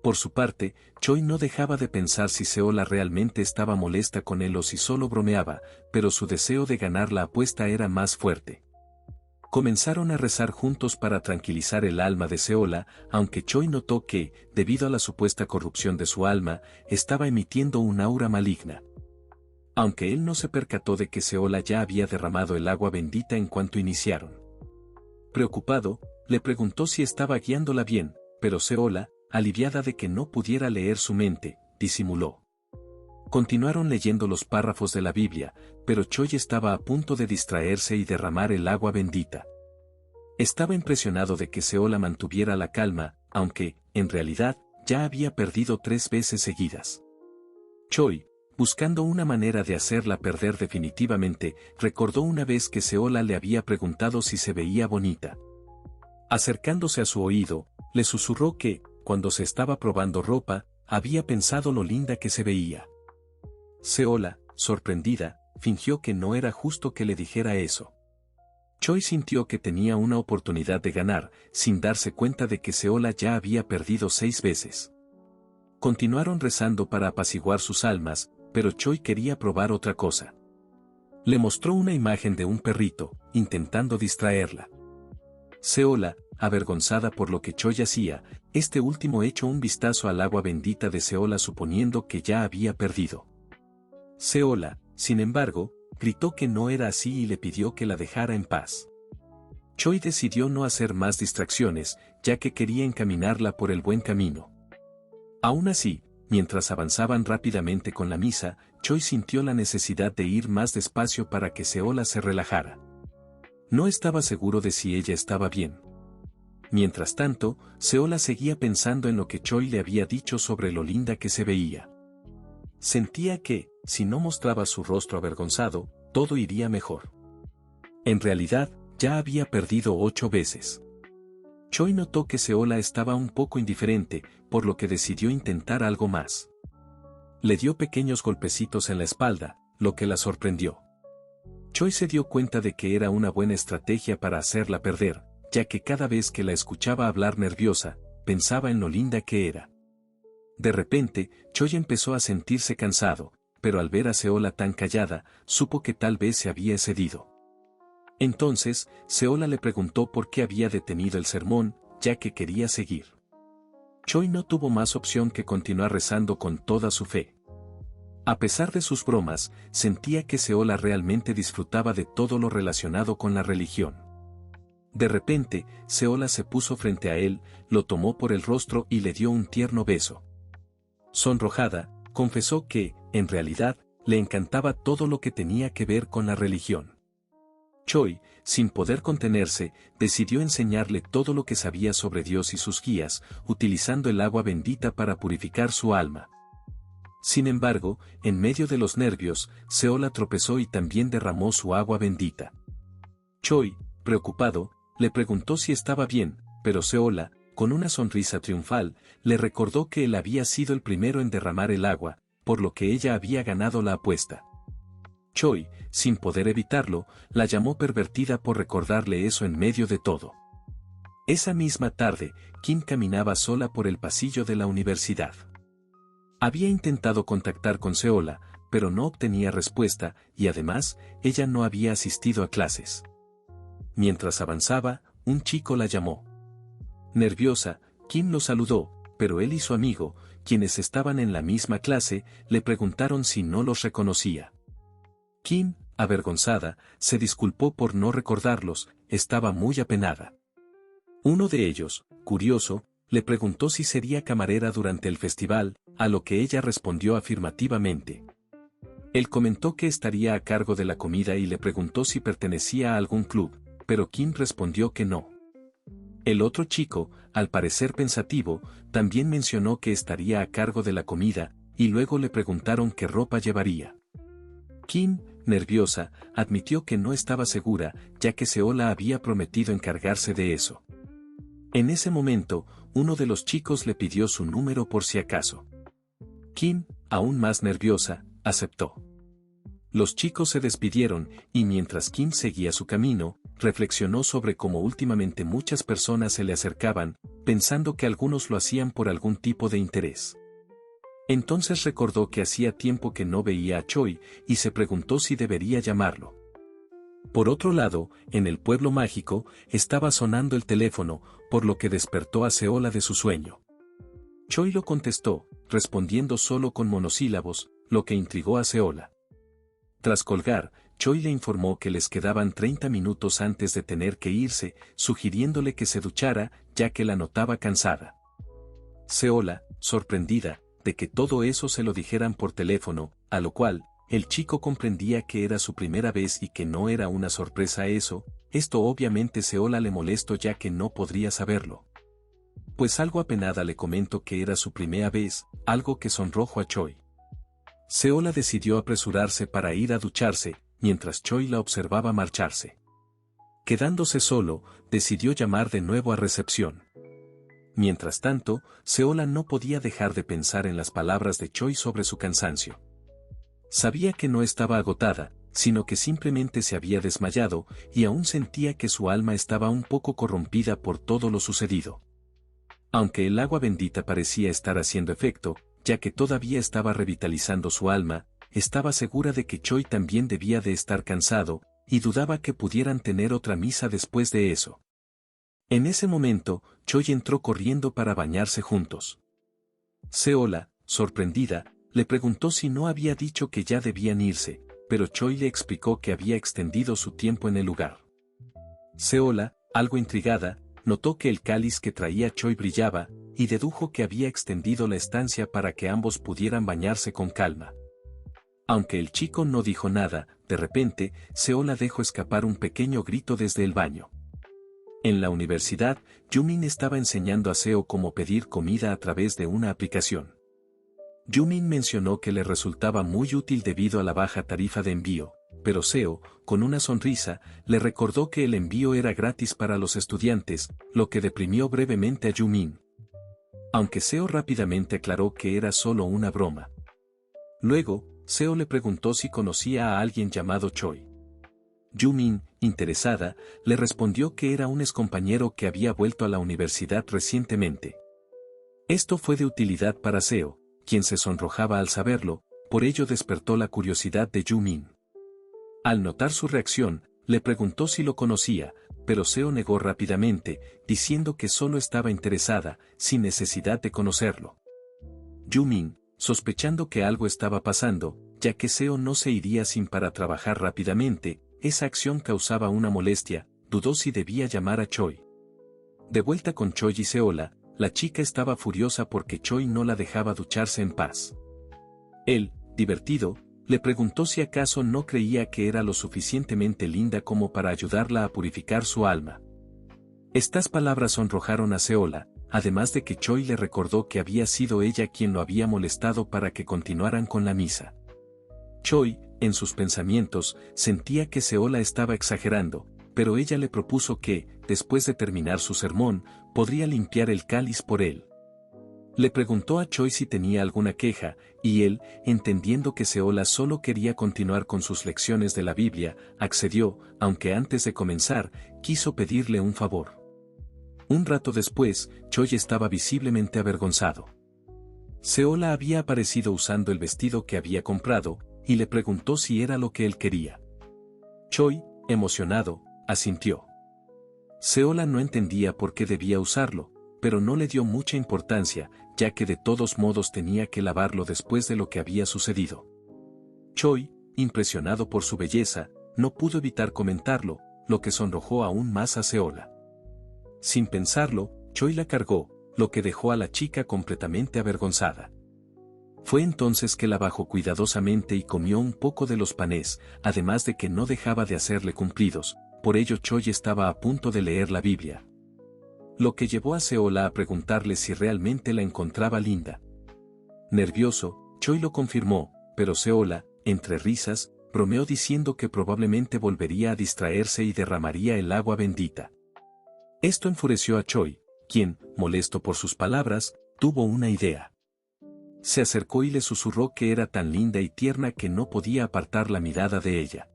Por su parte, Choi no dejaba de pensar si Seola realmente estaba molesta con él o si solo bromeaba, pero su deseo de ganar la apuesta era más fuerte. Comenzaron a rezar juntos para tranquilizar el alma de Seola, aunque Choi notó que, debido a la supuesta corrupción de su alma, estaba emitiendo un aura maligna. Aunque él no se percató de que Seola ya había derramado el agua bendita en cuanto iniciaron. Preocupado, le preguntó si estaba guiándola bien, pero Seola, aliviada de que no pudiera leer su mente, disimuló. Continuaron leyendo los párrafos de la Biblia, pero Choi estaba a punto de distraerse y derramar el agua bendita. Estaba impresionado de que Seola mantuviera la calma, aunque, en realidad, ya había perdido 3 veces seguidas. Choi, buscando una manera de hacerla perder definitivamente, recordó una vez que Seola le había preguntado si se veía bonita. Acercándose a su oído, le susurró que, cuando se estaba probando ropa, había pensado lo linda que se veía. Seola, sorprendida, fingió que no era justo que le dijera eso. Choi sintió que tenía una oportunidad de ganar, sin darse cuenta de que Seola ya había perdido 6 veces. Continuaron rezando para apaciguar sus almas, pero Choi quería probar otra cosa. Le mostró una imagen de un perrito, intentando distraerla. Seola, avergonzada por lo que Choi hacía, este último echó un vistazo al agua bendita de Seola suponiendo que ya había perdido. Seola, sin embargo, gritó que no era así y le pidió que la dejara en paz. Choi decidió no hacer más distracciones, ya que quería encaminarla por el buen camino. Aún así, mientras avanzaban rápidamente con la misa, Choi sintió la necesidad de ir más despacio para que Seola se relajara. No estaba seguro de si ella estaba bien. Mientras tanto, Seola seguía pensando en lo que Choi le había dicho sobre lo linda que se veía. Sentía que, si no mostraba su rostro avergonzado, todo iría mejor. En realidad, ya había perdido 8 veces. Choi notó que Seola estaba un poco indiferente, por lo que decidió intentar algo más. Le dio pequeños golpecitos en la espalda, lo que la sorprendió. Choi se dio cuenta de que era una buena estrategia para hacerla perder, ya que cada vez que la escuchaba hablar nerviosa, pensaba en lo linda que era. De repente, Choi empezó a sentirse cansado, pero al ver a Seola tan callada, supo que tal vez se había excedido. Entonces, Seola le preguntó por qué había detenido el sermón, ya que quería seguir. Choi no tuvo más opción que continuar rezando con toda su fe. A pesar de sus bromas, sentía que Seola realmente disfrutaba de todo lo relacionado con la religión. De repente, Seola se puso frente a él, lo tomó por el rostro y le dio un tierno beso. Sonrojada, confesó que, en realidad, le encantaba todo lo que tenía que ver con la religión. Choi, sin poder contenerse, decidió enseñarle todo lo que sabía sobre Dios y sus guías, utilizando el agua bendita para purificar su alma. Sin embargo, en medio de los nervios, Seola tropezó y también derramó su agua bendita. Choi, preocupado, le preguntó si estaba bien, pero Seola, con una sonrisa triunfal, le recordó que él había sido el primero en derramar el agua, por lo que ella había ganado la apuesta. Choi, sin poder evitarlo, la llamó pervertida por recordarle eso en medio de todo. Esa misma tarde, Kim caminaba sola por el pasillo de la universidad. Había intentado contactar con Seola, pero no obtenía respuesta, y además, ella no había asistido a clases. Mientras avanzaba, un chico la llamó. Nerviosa, Kim lo saludó, pero él y su amigo, quienes estaban en la misma clase, le preguntaron si no los reconocía. Kim, avergonzada, se disculpó por no recordarlos, estaba muy apenada. Uno de ellos, curioso, le preguntó si sería camarera durante el festival, a lo que ella respondió afirmativamente. Él comentó que estaría a cargo de la comida y le preguntó si pertenecía a algún club, pero Kim respondió que no. El otro chico, al parecer pensativo, también mencionó que estaría a cargo de la comida, y luego le preguntaron qué ropa llevaría. Kim, nerviosa, admitió que no estaba segura, ya que Seola había prometido encargarse de eso. En ese momento, uno de los chicos le pidió su número por si acaso. Kim, aún más nerviosa, aceptó. Los chicos se despidieron, y mientras Kim seguía su camino, reflexionó sobre cómo últimamente muchas personas se le acercaban, pensando que algunos lo hacían por algún tipo de interés. Entonces recordó que hacía tiempo que no veía a Choi, y se preguntó si debería llamarlo. Por otro lado, en el pueblo mágico, estaba sonando el teléfono, por lo que despertó a Seola de su sueño. Choi lo contestó, respondiendo solo con monosílabos, lo que intrigó a Seola. Tras colgar, Choi le informó que les quedaban 30 minutos antes de tener que irse, sugiriéndole que se duchara, ya que la notaba cansada. Seola, sorprendida, de que todo eso se lo dijeran por teléfono, a lo cual, el chico comprendía que era su primera vez y que no era una sorpresa eso, esto obviamente Seola le molestó ya que no podría saberlo. Pues algo apenada le comentó que era su primera vez, algo que sonrojó a Choi. Seola decidió apresurarse para ir a ducharse, mientras Choi la observaba marcharse. Quedándose solo, decidió llamar de nuevo a recepción. Mientras tanto, Seola no podía dejar de pensar en las palabras de Choi sobre su cansancio. Sabía que no estaba agotada, sino que simplemente se había desmayado, y aún sentía que su alma estaba un poco corrompida por todo lo sucedido. Aunque el agua bendita parecía estar haciendo efecto, ya que todavía estaba revitalizando su alma, estaba segura de que Choi también debía de estar cansado, y dudaba que pudieran tener otra misa después de eso. En ese momento, Choi entró corriendo para bañarse juntos. Seola, sorprendida, le preguntó si no había dicho que ya debían irse, pero Choi le explicó que había extendido su tiempo en el lugar. Seola, algo intrigada, notó que el cáliz que traía Choi brillaba, y dedujo que había extendido la estancia para que ambos pudieran bañarse con calma. Aunque el chico no dijo nada, de repente, Seola dejó escapar un pequeño grito desde el baño. En la universidad, Yumin estaba enseñando a Seo cómo pedir comida a través de una aplicación. Yumin mencionó que le resultaba muy útil debido a la baja tarifa de envío, pero Seo, con una sonrisa, le recordó que el envío era gratis para los estudiantes, lo que deprimió brevemente a Yumin. Aunque Seo rápidamente aclaró que era solo una broma. Luego, Seo le preguntó si conocía a alguien llamado Choi. Yumin, interesada, le respondió que era un excompañero que había vuelto a la universidad recientemente. Esto fue de utilidad para Seo, quien se sonrojaba al saberlo, por ello despertó la curiosidad de Yumin. Al notar su reacción, le preguntó si lo conocía, pero Seo negó rápidamente, diciendo que solo estaba interesada, sin necesidad de conocerlo. Yumin, sospechando que algo estaba pasando, ya que Seo no se iría sin para trabajar rápidamente, esa acción causaba una molestia, dudó si debía llamar a Choi. De vuelta con Choi y Seola, la chica estaba furiosa porque Choi no la dejaba ducharse en paz. Él, divertido, le preguntó si acaso no creía que era lo suficientemente linda como para ayudarla a purificar su alma. Estas palabras sonrojaron a Seola, además de que Choi le recordó que había sido ella quien lo había molestado para que continuaran con la misa. Choi, en sus pensamientos, sentía que Seola estaba exagerando, pero ella le propuso que, después de terminar su sermón, podría limpiar el cáliz por él. Le preguntó a Choi si tenía alguna queja, y él, entendiendo que Seola solo quería continuar con sus lecciones de la Biblia, accedió, aunque antes de comenzar, quiso pedirle un favor. Un rato después, Choi estaba visiblemente avergonzado. Seola había aparecido usando el vestido que había comprado, y le preguntó si era lo que él quería. Choi, emocionado, asintió. Seola no entendía por qué debía usarlo, pero no le dio mucha importancia, ya que de todos modos tenía que lavarlo después de lo que había sucedido. Choi, impresionado por su belleza, no pudo evitar comentarlo, lo que sonrojó aún más a Seola. Sin pensarlo, Choi la cargó, lo que dejó a la chica completamente avergonzada. Fue entonces que la bajó cuidadosamente y comió un poco de los panes, además de que no dejaba de hacerle cumplidos, por ello Choi estaba a punto de leer la Biblia. Lo que llevó a Seola a preguntarle si realmente la encontraba linda. Nervioso, Choi lo confirmó, pero Seola, entre risas, bromeó diciendo que probablemente volvería a distraerse y derramaría el agua bendita. Esto enfureció a Choi, quien, molesto por sus palabras, tuvo una idea. Se acercó y le susurró que era tan linda y tierna que no podía apartar la mirada de ella.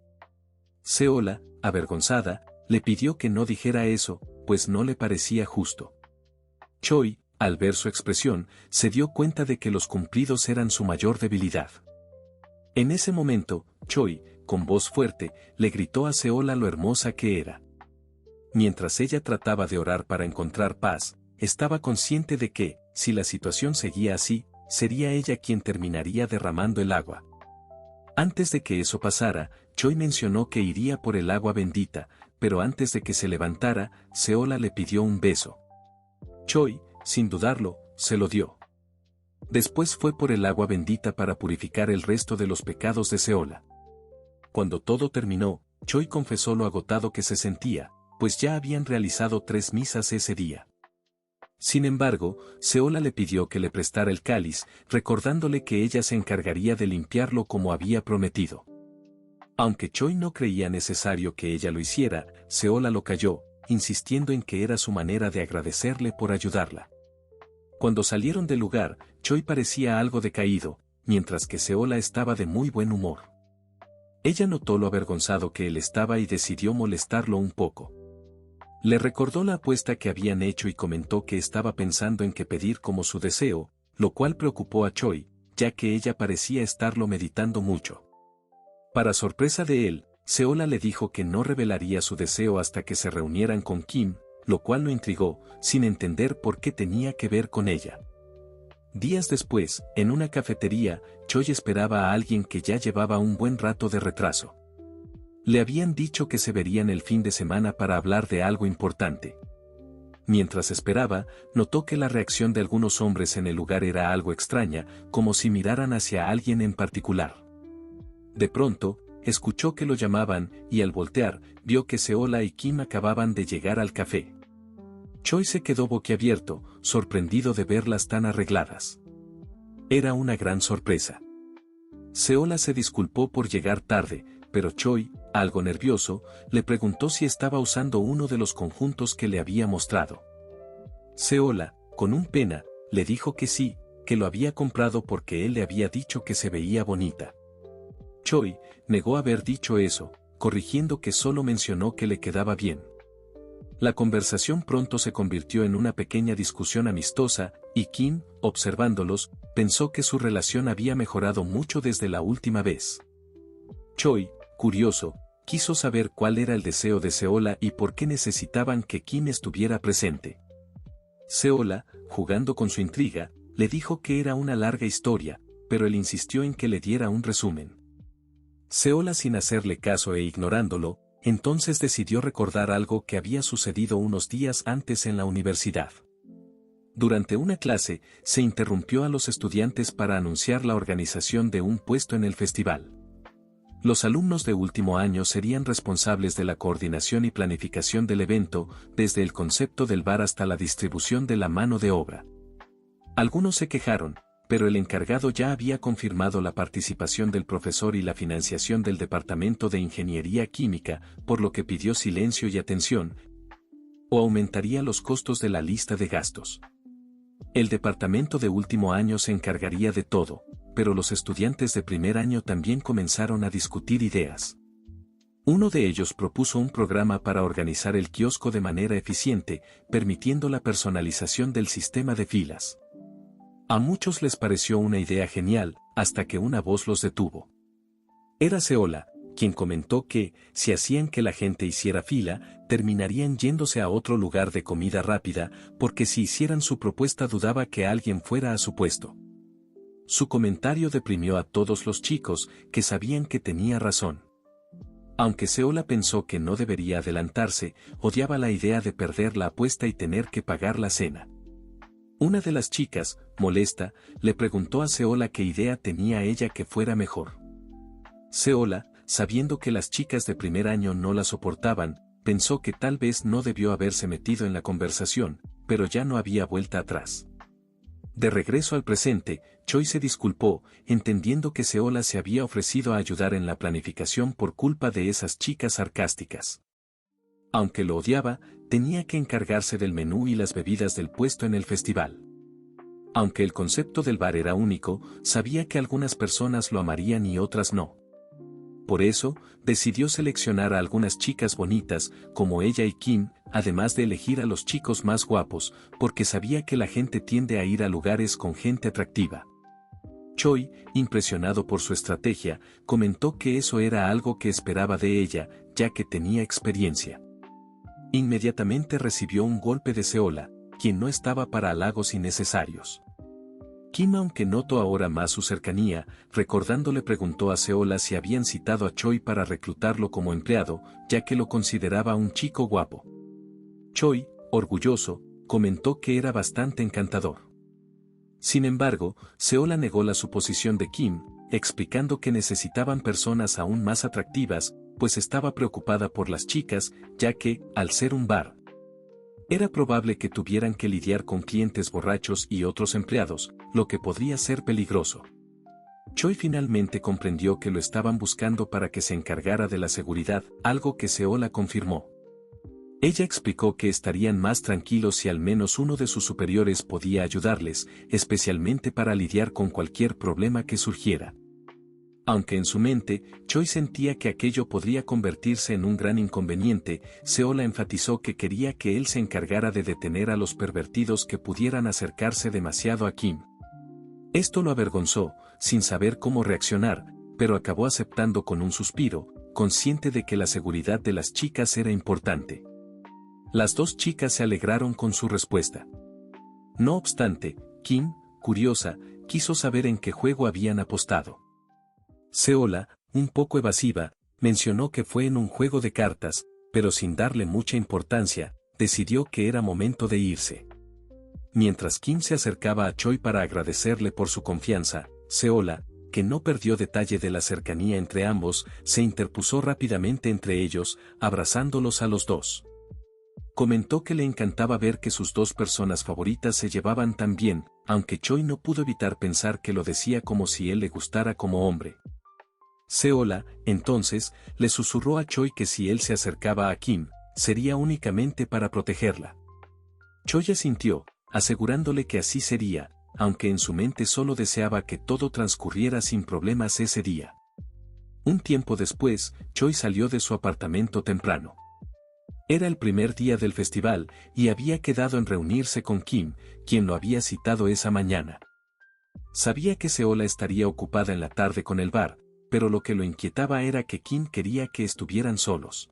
Seola, avergonzada, le pidió que no dijera eso, pues no le parecía justo. Choi, al ver su expresión, se dio cuenta de que los cumplidos eran su mayor debilidad. En ese momento, Choi, con voz fuerte, le gritó a Seola lo hermosa que era. Mientras ella trataba de orar para encontrar paz, estaba consciente de que, si la situación seguía así, sería ella quien terminaría derramando el agua. Antes de que eso pasara, Choi mencionó que iría por el agua bendita, pero antes de que se levantara, Seola le pidió un beso. Choi, sin dudarlo, se lo dio. Después fue por el agua bendita para purificar el resto de los pecados de Seola. Cuando todo terminó, Choi confesó lo agotado que se sentía, pues ya habían realizado 3 misas ese día. Sin embargo, Seola le pidió que le prestara el cáliz, recordándole que ella se encargaría de limpiarlo como había prometido. Aunque Choi no creía necesario que ella lo hiciera, Seola lo calló, insistiendo en que era su manera de agradecerle por ayudarla. Cuando salieron del lugar, Choi parecía algo decaído, mientras que Seola estaba de muy buen humor. Ella notó lo avergonzado que él estaba y decidió molestarlo un poco. Le recordó la apuesta que habían hecho y comentó que estaba pensando en qué pedir como su deseo, lo cual preocupó a Choi, ya que ella parecía estarlo meditando mucho. Para sorpresa de él, Seola le dijo que no revelaría su deseo hasta que se reunieran con Kim, lo cual lo intrigó, sin entender por qué tenía que ver con ella. Días después, en una cafetería, Choi esperaba a alguien que ya llevaba un buen rato de retraso. Le habían dicho que se verían el fin de semana para hablar de algo importante. Mientras esperaba, notó que la reacción de algunos hombres en el lugar era algo extraña, como si miraran hacia alguien en particular. De pronto, escuchó que lo llamaban, y al voltear, vio que Seola y Kim acababan de llegar al café. Choi se quedó boquiabierto, sorprendido de verlas tan arregladas. Era una gran sorpresa. Seola se disculpó por llegar tarde, pero Choi, algo nervioso, le preguntó si estaba usando uno de los conjuntos que le había mostrado. Seola, con un pena, le dijo que sí, que lo había comprado porque él le había dicho que se veía bonita. Choi negó haber dicho eso, corrigiendo que solo mencionó que le quedaba bien. La conversación pronto se convirtió en una pequeña discusión amistosa, y Kim, observándolos, pensó que su relación había mejorado mucho desde la última vez. Choi, curioso, quiso saber cuál era el deseo de Seola y por qué necesitaban que Kim estuviera presente. Seola, jugando con su intriga, le dijo que era una larga historia, pero él insistió en que le diera un resumen. Seola, sin hacerle caso e ignorándolo, entonces decidió recordar algo que había sucedido unos días antes en la universidad. Durante una clase, se interrumpió a los estudiantes para anunciar la organización de un puesto en el festival. Los alumnos de último año serían responsables de la coordinación y planificación del evento, desde el concepto del bar hasta la distribución de la mano de obra. Algunos se quejaron, pero el encargado ya había confirmado la participación del profesor y la financiación del Departamento de Ingeniería Química, por lo que pidió silencio y atención, o aumentaría los costos de la lista de gastos. El departamento de último año se encargaría de todo, pero los estudiantes de primer año también comenzaron a discutir ideas. Uno de ellos propuso un programa para organizar el kiosco de manera eficiente, permitiendo la personalización del sistema de filas. A muchos les pareció una idea genial, hasta que una voz los detuvo. Era Seola, quien comentó que, si hacían que la gente hiciera fila, terminarían yéndose a otro lugar de comida rápida, porque si hicieran su propuesta dudaba que alguien fuera a su puesto. Su comentario deprimió a todos los chicos, que sabían que tenía razón. Aunque Seola pensó que no debería adelantarse, odiaba la idea de perder la apuesta y tener que pagar la cena. Una de las chicas, molesta, le preguntó a Seola qué idea tenía ella que fuera mejor. Seola, sabiendo que las chicas de primer año no la soportaban, pensó que tal vez no debió haberse metido en la conversación, pero ya no había vuelta atrás. De regreso al presente, Choi se disculpó, entendiendo que Seola se había ofrecido a ayudar en la planificación por culpa de esas chicas sarcásticas. Aunque lo odiaba, tenía que encargarse del menú y las bebidas del puesto en el festival. Aunque el concepto del bar era único, sabía que algunas personas lo amarían y otras no. Por eso, decidió seleccionar a algunas chicas bonitas, como ella y Kim, además de elegir a los chicos más guapos, porque sabía que la gente tiende a ir a lugares con gente atractiva. Choi, impresionado por su estrategia, comentó que eso era algo que esperaba de ella, ya que tenía experiencia. Inmediatamente recibió un golpe de Seola, quien no estaba para halagos innecesarios. Kim, aunque notó ahora más su cercanía, recordándole preguntó a Seola si habían citado a Choi para reclutarlo como empleado, ya que lo consideraba un chico guapo. Choi, orgulloso, comentó que era bastante encantador. Sin embargo, Seola negó la suposición de Kim, explicando que necesitaban personas aún más atractivas, pues estaba preocupada por las chicas, ya que, al ser un bar, era probable que tuvieran que lidiar con clientes borrachos y otros empleados, lo que podría ser peligroso. Choi finalmente comprendió que lo estaban buscando para que se encargara de la seguridad, algo que Seola confirmó. Ella explicó que estarían más tranquilos si al menos uno de sus superiores podía ayudarles, especialmente para lidiar con cualquier problema que surgiera. Aunque en su mente, Choi sentía que aquello podría convertirse en un gran inconveniente, Seola enfatizó que quería que él se encargara de detener a los pervertidos que pudieran acercarse demasiado a Kim. Esto lo avergonzó, sin saber cómo reaccionar, pero acabó aceptando con un suspiro, consciente de que la seguridad de las chicas era importante. Las dos chicas se alegraron con su respuesta. No obstante, Kim, curiosa, quiso saber en qué juego habían apostado. Seola, un poco evasiva, mencionó que fue en un juego de cartas, pero sin darle mucha importancia, decidió que era momento de irse. Mientras Kim se acercaba a Choi para agradecerle por su confianza, Seola, que no perdió detalle de la cercanía entre ambos, se interpuso rápidamente entre ellos, abrazándolos a los dos. Comentó que le encantaba ver que sus dos personas favoritas se llevaban tan bien, aunque Choi no pudo evitar pensar que lo decía como si él le gustara como hombre. Seola, entonces, le susurró a Choi que si él se acercaba a Kim, sería únicamente para protegerla. Choi asintió, asegurándole que así sería, aunque en su mente solo deseaba que todo transcurriera sin problemas ese día. Un tiempo después, Choi salió de su apartamento temprano. Era el primer día del festival, y había quedado en reunirse con Kim, quien lo había citado esa mañana. Sabía que Seola estaría ocupada en la tarde con el bar, pero lo que lo inquietaba era que Kim quería que estuvieran solos.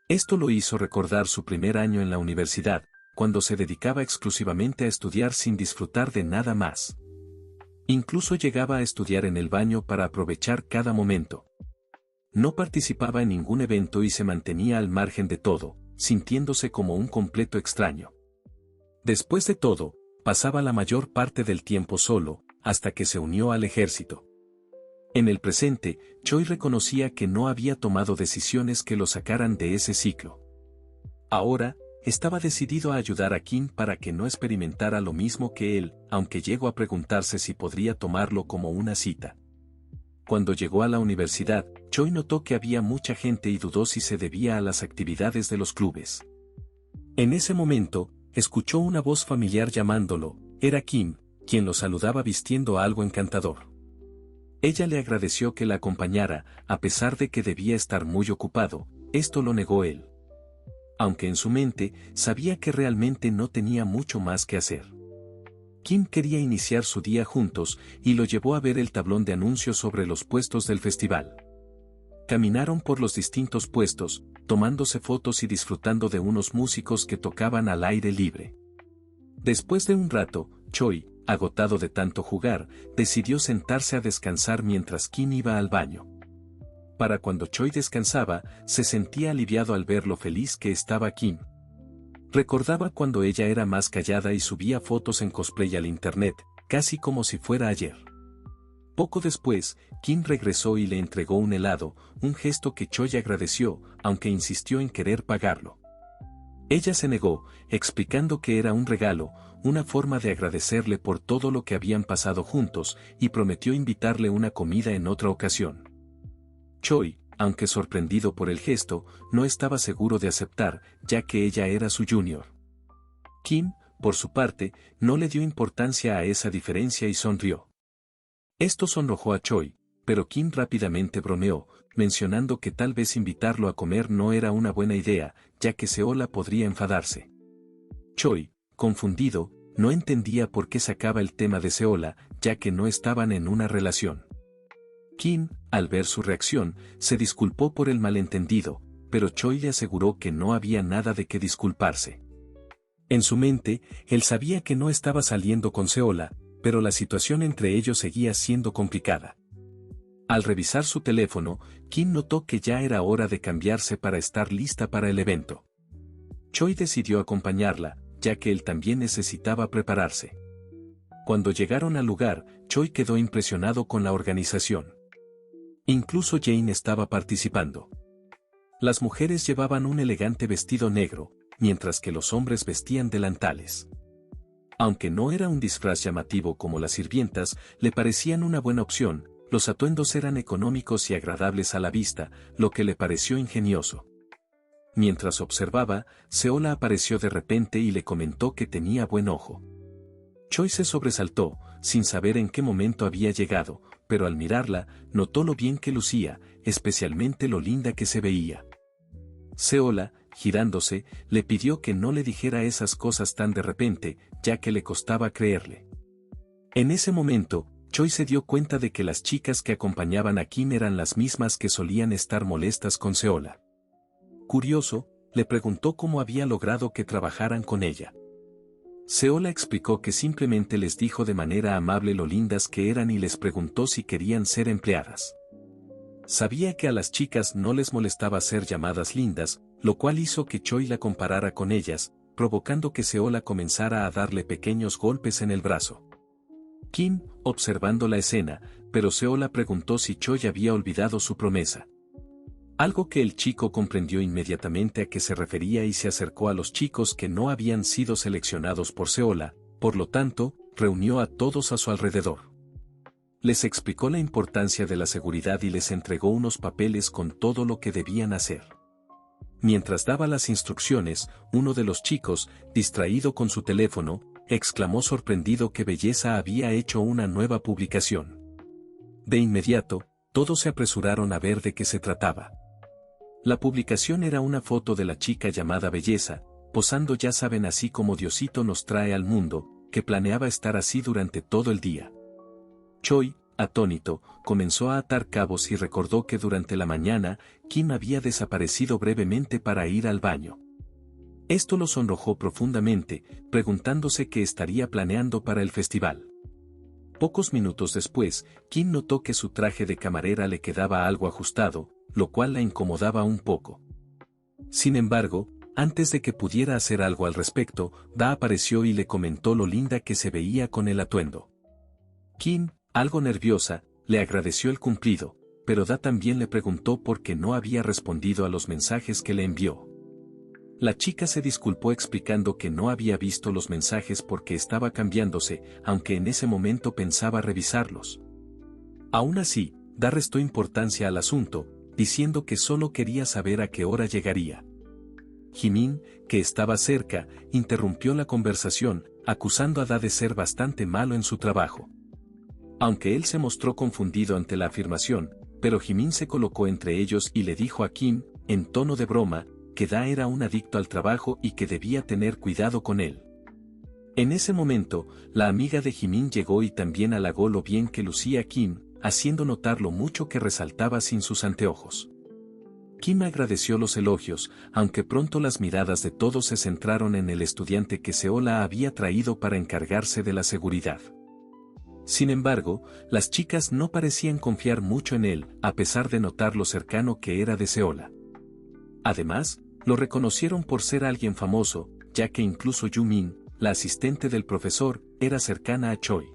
Esto lo hizo recordar su primer año en la universidad, cuando se dedicaba exclusivamente a estudiar sin disfrutar de nada más. Incluso llegaba a estudiar en el baño para aprovechar cada momento. No participaba en ningún evento y se mantenía al margen de todo, sintiéndose como un completo extraño. Después de todo, pasaba la mayor parte del tiempo solo, hasta que se unió al ejército. En el presente, Choi reconocía que no había tomado decisiones que lo sacaran de ese ciclo. Ahora, estaba decidido a ayudar a Kim para que no experimentara lo mismo que él, aunque llegó a preguntarse si podría tomarlo como una cita. Cuando llegó a la universidad, Choi notó que había mucha gente y dudó si se debía a las actividades de los clubes. En ese momento, escuchó una voz familiar llamándolo. Era Kim, quien lo saludaba vistiendo algo encantador. Ella le agradeció que la acompañara, a pesar de que debía estar muy ocupado. Esto lo negó él. Aunque en su mente, sabía que realmente no tenía mucho más que hacer. Kim quería iniciar su día juntos, y lo llevó a ver el tablón de anuncios sobre los puestos del festival. Caminaron por los distintos puestos, tomándose fotos y disfrutando de unos músicos que tocaban al aire libre. Después de un rato, Choi, agotado de tanto jugar, decidió sentarse a descansar mientras Kim iba al baño. Para cuando Choi descansaba, se sentía aliviado al ver lo feliz que estaba Kim. Recordaba cuando ella era más callada y subía fotos en cosplay al internet, casi como si fuera ayer. Poco después, Kim regresó y le entregó un helado, un gesto que Choi agradeció, aunque insistió en querer pagarlo. Ella se negó, explicando que era un regalo, una forma de agradecerle por todo lo que habían pasado juntos, y prometió invitarle una comida en otra ocasión. Choi, aunque sorprendido por el gesto, no estaba seguro de aceptar, ya que ella era su junior. Kim, por su parte, no le dio importancia a esa diferencia y sonrió. Esto sonrojó a Choi, pero Kim rápidamente bromeó, mencionando que tal vez invitarlo a comer no era una buena idea, ya que Seola podría enfadarse. Choi, confundido, no entendía por qué sacaba el tema de Seola, ya que no estaban en una relación. Kim, al ver su reacción, se disculpó por el malentendido, pero Choi le aseguró que no había nada de qué disculparse. En su mente, él sabía que no estaba saliendo con Seola, pero la situación entre ellos seguía siendo complicada. Al revisar su teléfono, Kim notó que ya era hora de cambiarse para estar lista para el evento. Choi decidió acompañarla, ya que él también necesitaba prepararse. Cuando llegaron al lugar, Choi quedó impresionado con la organización. Incluso Jane estaba participando. Las mujeres llevaban un elegante vestido negro, mientras que los hombres vestían delantales. Aunque no era un disfraz llamativo como las sirvientas, le parecían una buena opción. Los atuendos eran económicos y agradables a la vista, lo que le pareció ingenioso. Mientras observaba, Seola apareció de repente y le comentó que tenía buen ojo. Choi se sobresaltó, sin saber en qué momento había llegado, pero al mirarla, notó lo bien que lucía, especialmente lo linda que se veía. Seola, girándose, le pidió que no le dijera esas cosas tan de repente, ya que le costaba creerle. En ese momento, Choi se dio cuenta de que las chicas que acompañaban a Kim eran las mismas que solían estar molestas con Seola. Curioso, le preguntó cómo había logrado que trabajaran con ella. Seola explicó que simplemente les dijo de manera amable lo lindas que eran y les preguntó si querían ser empleadas. Sabía que a las chicas no les molestaba ser llamadas lindas, lo cual hizo que Choi la comparara con ellas, provocando que Seola comenzara a darle pequeños golpes en el brazo. Kim, observando la escena, pero Seola preguntó si Choi había olvidado su promesa. Algo que el chico comprendió inmediatamente a qué se refería y se acercó a los chicos que no habían sido seleccionados por Seola, por lo tanto, reunió a todos a su alrededor. Les explicó la importancia de la seguridad y les entregó unos papeles con todo lo que debían hacer. Mientras daba las instrucciones, uno de los chicos, distraído con su teléfono, exclamó sorprendido que Belleza había hecho una nueva publicación. De inmediato, Todos se apresuraron a ver de qué se trataba. La publicación era una foto de la chica llamada Belleza, posando ya saben así como Diosito nos trae al mundo, que planeaba estar así durante todo el día. Choi, atónito, comenzó a atar cabos y recordó que durante la mañana, Kim había desaparecido brevemente para ir al baño. Esto lo sonrojó profundamente, preguntándose qué estaría planeando para el festival. Pocos minutos después, Kim notó que su traje de camarera le quedaba algo ajustado, lo cual la incomodaba un poco. Sin embargo, antes de que pudiera hacer algo al respecto, Da apareció y le comentó lo linda que se veía con el atuendo. Kim, algo nerviosa, le agradeció el cumplido, pero Da también le preguntó por qué no había respondido a los mensajes que le envió. La chica se disculpó explicando que no había visto los mensajes porque estaba cambiándose, aunque en ese momento pensaba revisarlos. Aún así, Da restó importancia al asunto, diciendo que solo quería saber a qué hora llegaría. Jimin, que estaba cerca, interrumpió la conversación, acusando a Da de ser bastante malo en su trabajo. Aunque él se mostró confundido ante la afirmación, pero Jimin se colocó entre ellos y le dijo a Kim, en tono de broma, que Da era un adicto al trabajo y que debía tener cuidado con él. En ese momento, la amiga de Jimin llegó y también halagó lo bien que lucía Kim, haciendo notar lo mucho que resaltaba sin sus anteojos. Kim agradeció los elogios, aunque pronto las miradas de todos se centraron en el estudiante que Seola había traído para encargarse de la seguridad. Sin embargo, las chicas no parecían confiar mucho en él, a pesar de notar lo cercano que era de Seola. Además, lo reconocieron por ser alguien famoso, ya que incluso Yu-min, la asistente del profesor, era cercana a Choi.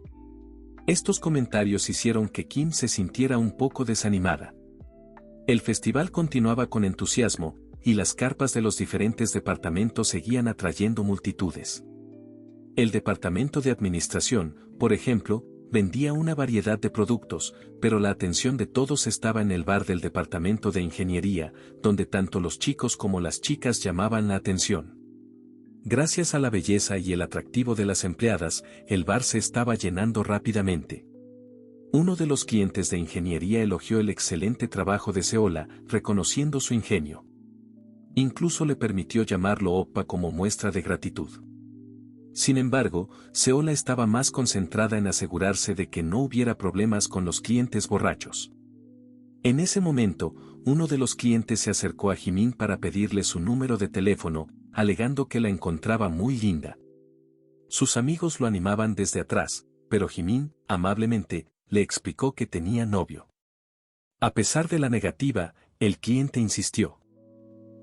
Estos comentarios hicieron que Kim se sintiera un poco desanimada. El festival continuaba con entusiasmo, y las carpas de los diferentes departamentos seguían atrayendo multitudes. El departamento de administración, por ejemplo, vendía una variedad de productos, pero la atención de todos estaba en el bar del departamento de ingeniería, donde tanto los chicos como las chicas llamaban la atención. Gracias a la belleza y el atractivo de las empleadas, el bar se estaba llenando rápidamente. Uno de los clientes de ingeniería elogió el excelente trabajo de Seola, reconociendo su ingenio. Incluso le permitió llamarlo Oppa como muestra de gratitud. Sin embargo, Seola estaba más concentrada en asegurarse de que no hubiera problemas con los clientes borrachos. En ese momento, uno de los clientes se acercó a Jimin para pedirle su número de teléfono, alegando que la encontraba muy linda. Sus amigos lo animaban desde atrás, pero Jimin, amablemente, le explicó que tenía novio. A pesar de la negativa, el cliente insistió.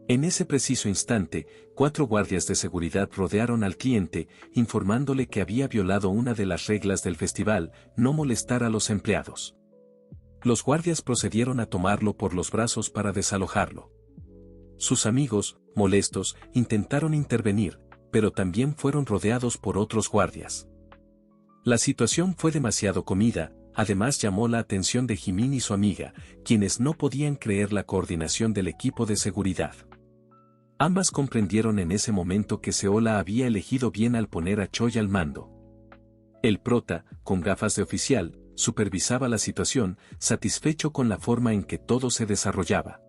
En ese preciso instante, 4 guardias de seguridad rodearon al cliente, informándole que había violado una de las reglas del festival, no molestar a los empleados. Los guardias procedieron a tomarlo por los brazos para desalojarlo. Sus amigos, molestos, intentaron intervenir, pero también fueron rodeados por otros guardias. La situación fue demasiado comida, además llamó la atención de Jimin y su amiga, quienes no podían creer la coordinación del equipo de seguridad. Ambas comprendieron en ese momento que Seola había elegido bien al poner a Choi al mando. El prota, con gafas de oficial, supervisaba la situación, satisfecho con la forma en que todo se desarrollaba.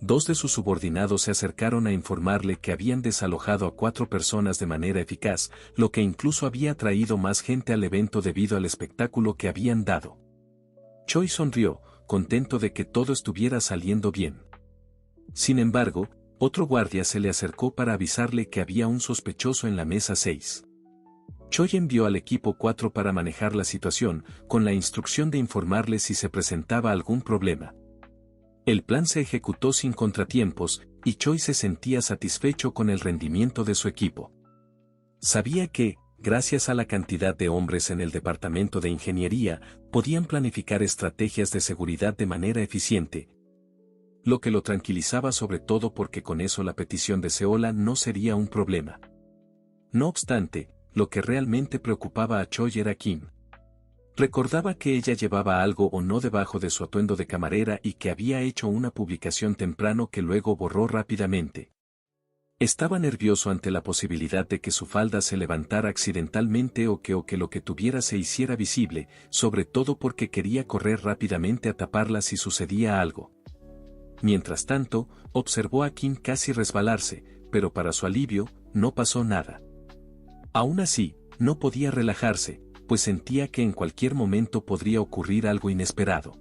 2 de sus subordinados se acercaron a informarle que habían desalojado a 4 personas de manera eficaz, lo que incluso había traído más gente al evento debido al espectáculo que habían dado. Choi sonrió, contento de que todo estuviera saliendo bien. Sin embargo, otro guardia se le acercó para avisarle que había un sospechoso en la mesa 6. Choi envió al equipo 4 para manejar la situación, con la instrucción de informarle si se presentaba algún problema. El plan se ejecutó sin contratiempos, y Choi se sentía satisfecho con el rendimiento de su equipo. Sabía que, gracias a la cantidad de hombres en el departamento de ingeniería, podían planificar estrategias de seguridad de manera eficiente, lo que lo tranquilizaba sobre todo porque con eso la petición de Seola no sería un problema. No obstante, lo que realmente preocupaba a Choi era Kim. Recordaba que ella llevaba algo o no debajo de su atuendo de camarera y que había hecho una publicación temprano que luego borró rápidamente. Estaba nervioso ante la posibilidad de que su falda se levantara accidentalmente o que lo que tuviera se hiciera visible, sobre todo porque quería correr rápidamente a taparla si sucedía algo. Mientras tanto, observó a Kim casi resbalarse, pero para su alivio, no pasó nada. Aún así, no podía relajarse, pues sentía que en cualquier momento podría ocurrir algo inesperado.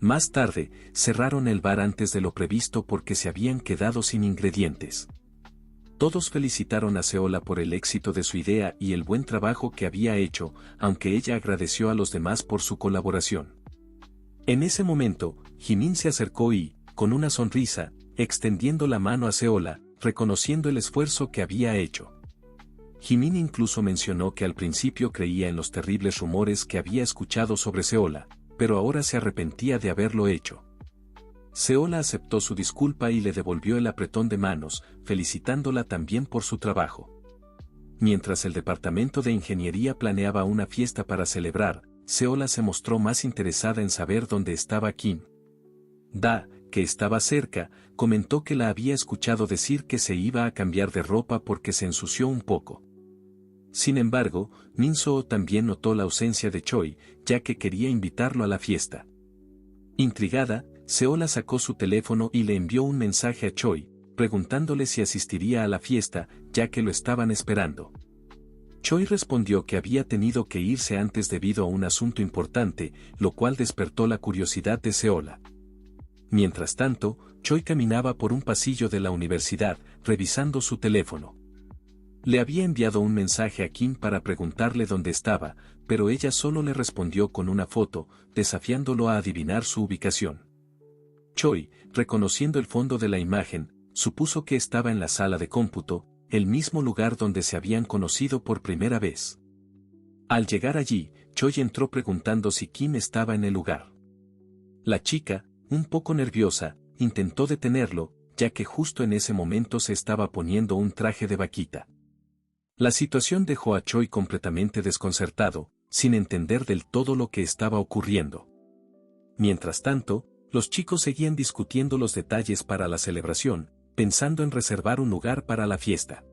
Más tarde, cerraron el bar antes de lo previsto porque se habían quedado sin ingredientes. Todos felicitaron a Seola por el éxito de su idea y el buen trabajo que había hecho, aunque ella agradeció a los demás por su colaboración. En ese momento, Jimin se acercó y, con una sonrisa, extendiendo la mano a Seola, reconociendo el esfuerzo que había hecho. Jimin incluso mencionó que al principio creía en los terribles rumores que había escuchado sobre Seola, pero ahora se arrepentía de haberlo hecho. Seola aceptó su disculpa y le devolvió el apretón de manos, felicitándola también por su trabajo. Mientras el departamento de ingeniería planeaba una fiesta para celebrar, Seola se mostró más interesada en saber dónde estaba Kim. Da, que estaba cerca, comentó que la había escuchado decir que se iba a cambiar de ropa porque se ensució un poco. Sin embargo, Min-soo también notó la ausencia de Choi, ya que quería invitarlo a la fiesta. Intrigada, Seola sacó su teléfono y le envió un mensaje a Choi, preguntándole si asistiría a la fiesta, ya que lo estaban esperando. Choi respondió que había tenido que irse antes debido a un asunto importante, lo cual despertó la curiosidad de Seola. Mientras tanto, Choi caminaba por un pasillo de la universidad, revisando su teléfono. Le había enviado un mensaje a Kim para preguntarle dónde estaba, pero ella solo le respondió con una foto, desafiándolo a adivinar su ubicación. Choi, reconociendo el fondo de la imagen, supuso que estaba en la sala de cómputo, el mismo lugar donde se habían conocido por primera vez. Al llegar allí, Choi entró preguntando si Kim estaba en el lugar. La chica, un poco nerviosa, intentó detenerlo, ya que justo en ese momento se estaba poniendo un traje de vaquita. La situación dejó a Choi completamente desconcertado, sin entender del todo lo que estaba ocurriendo. Mientras tanto, los chicos seguían discutiendo los detalles para la celebración, pensando en reservar un lugar para la fiesta.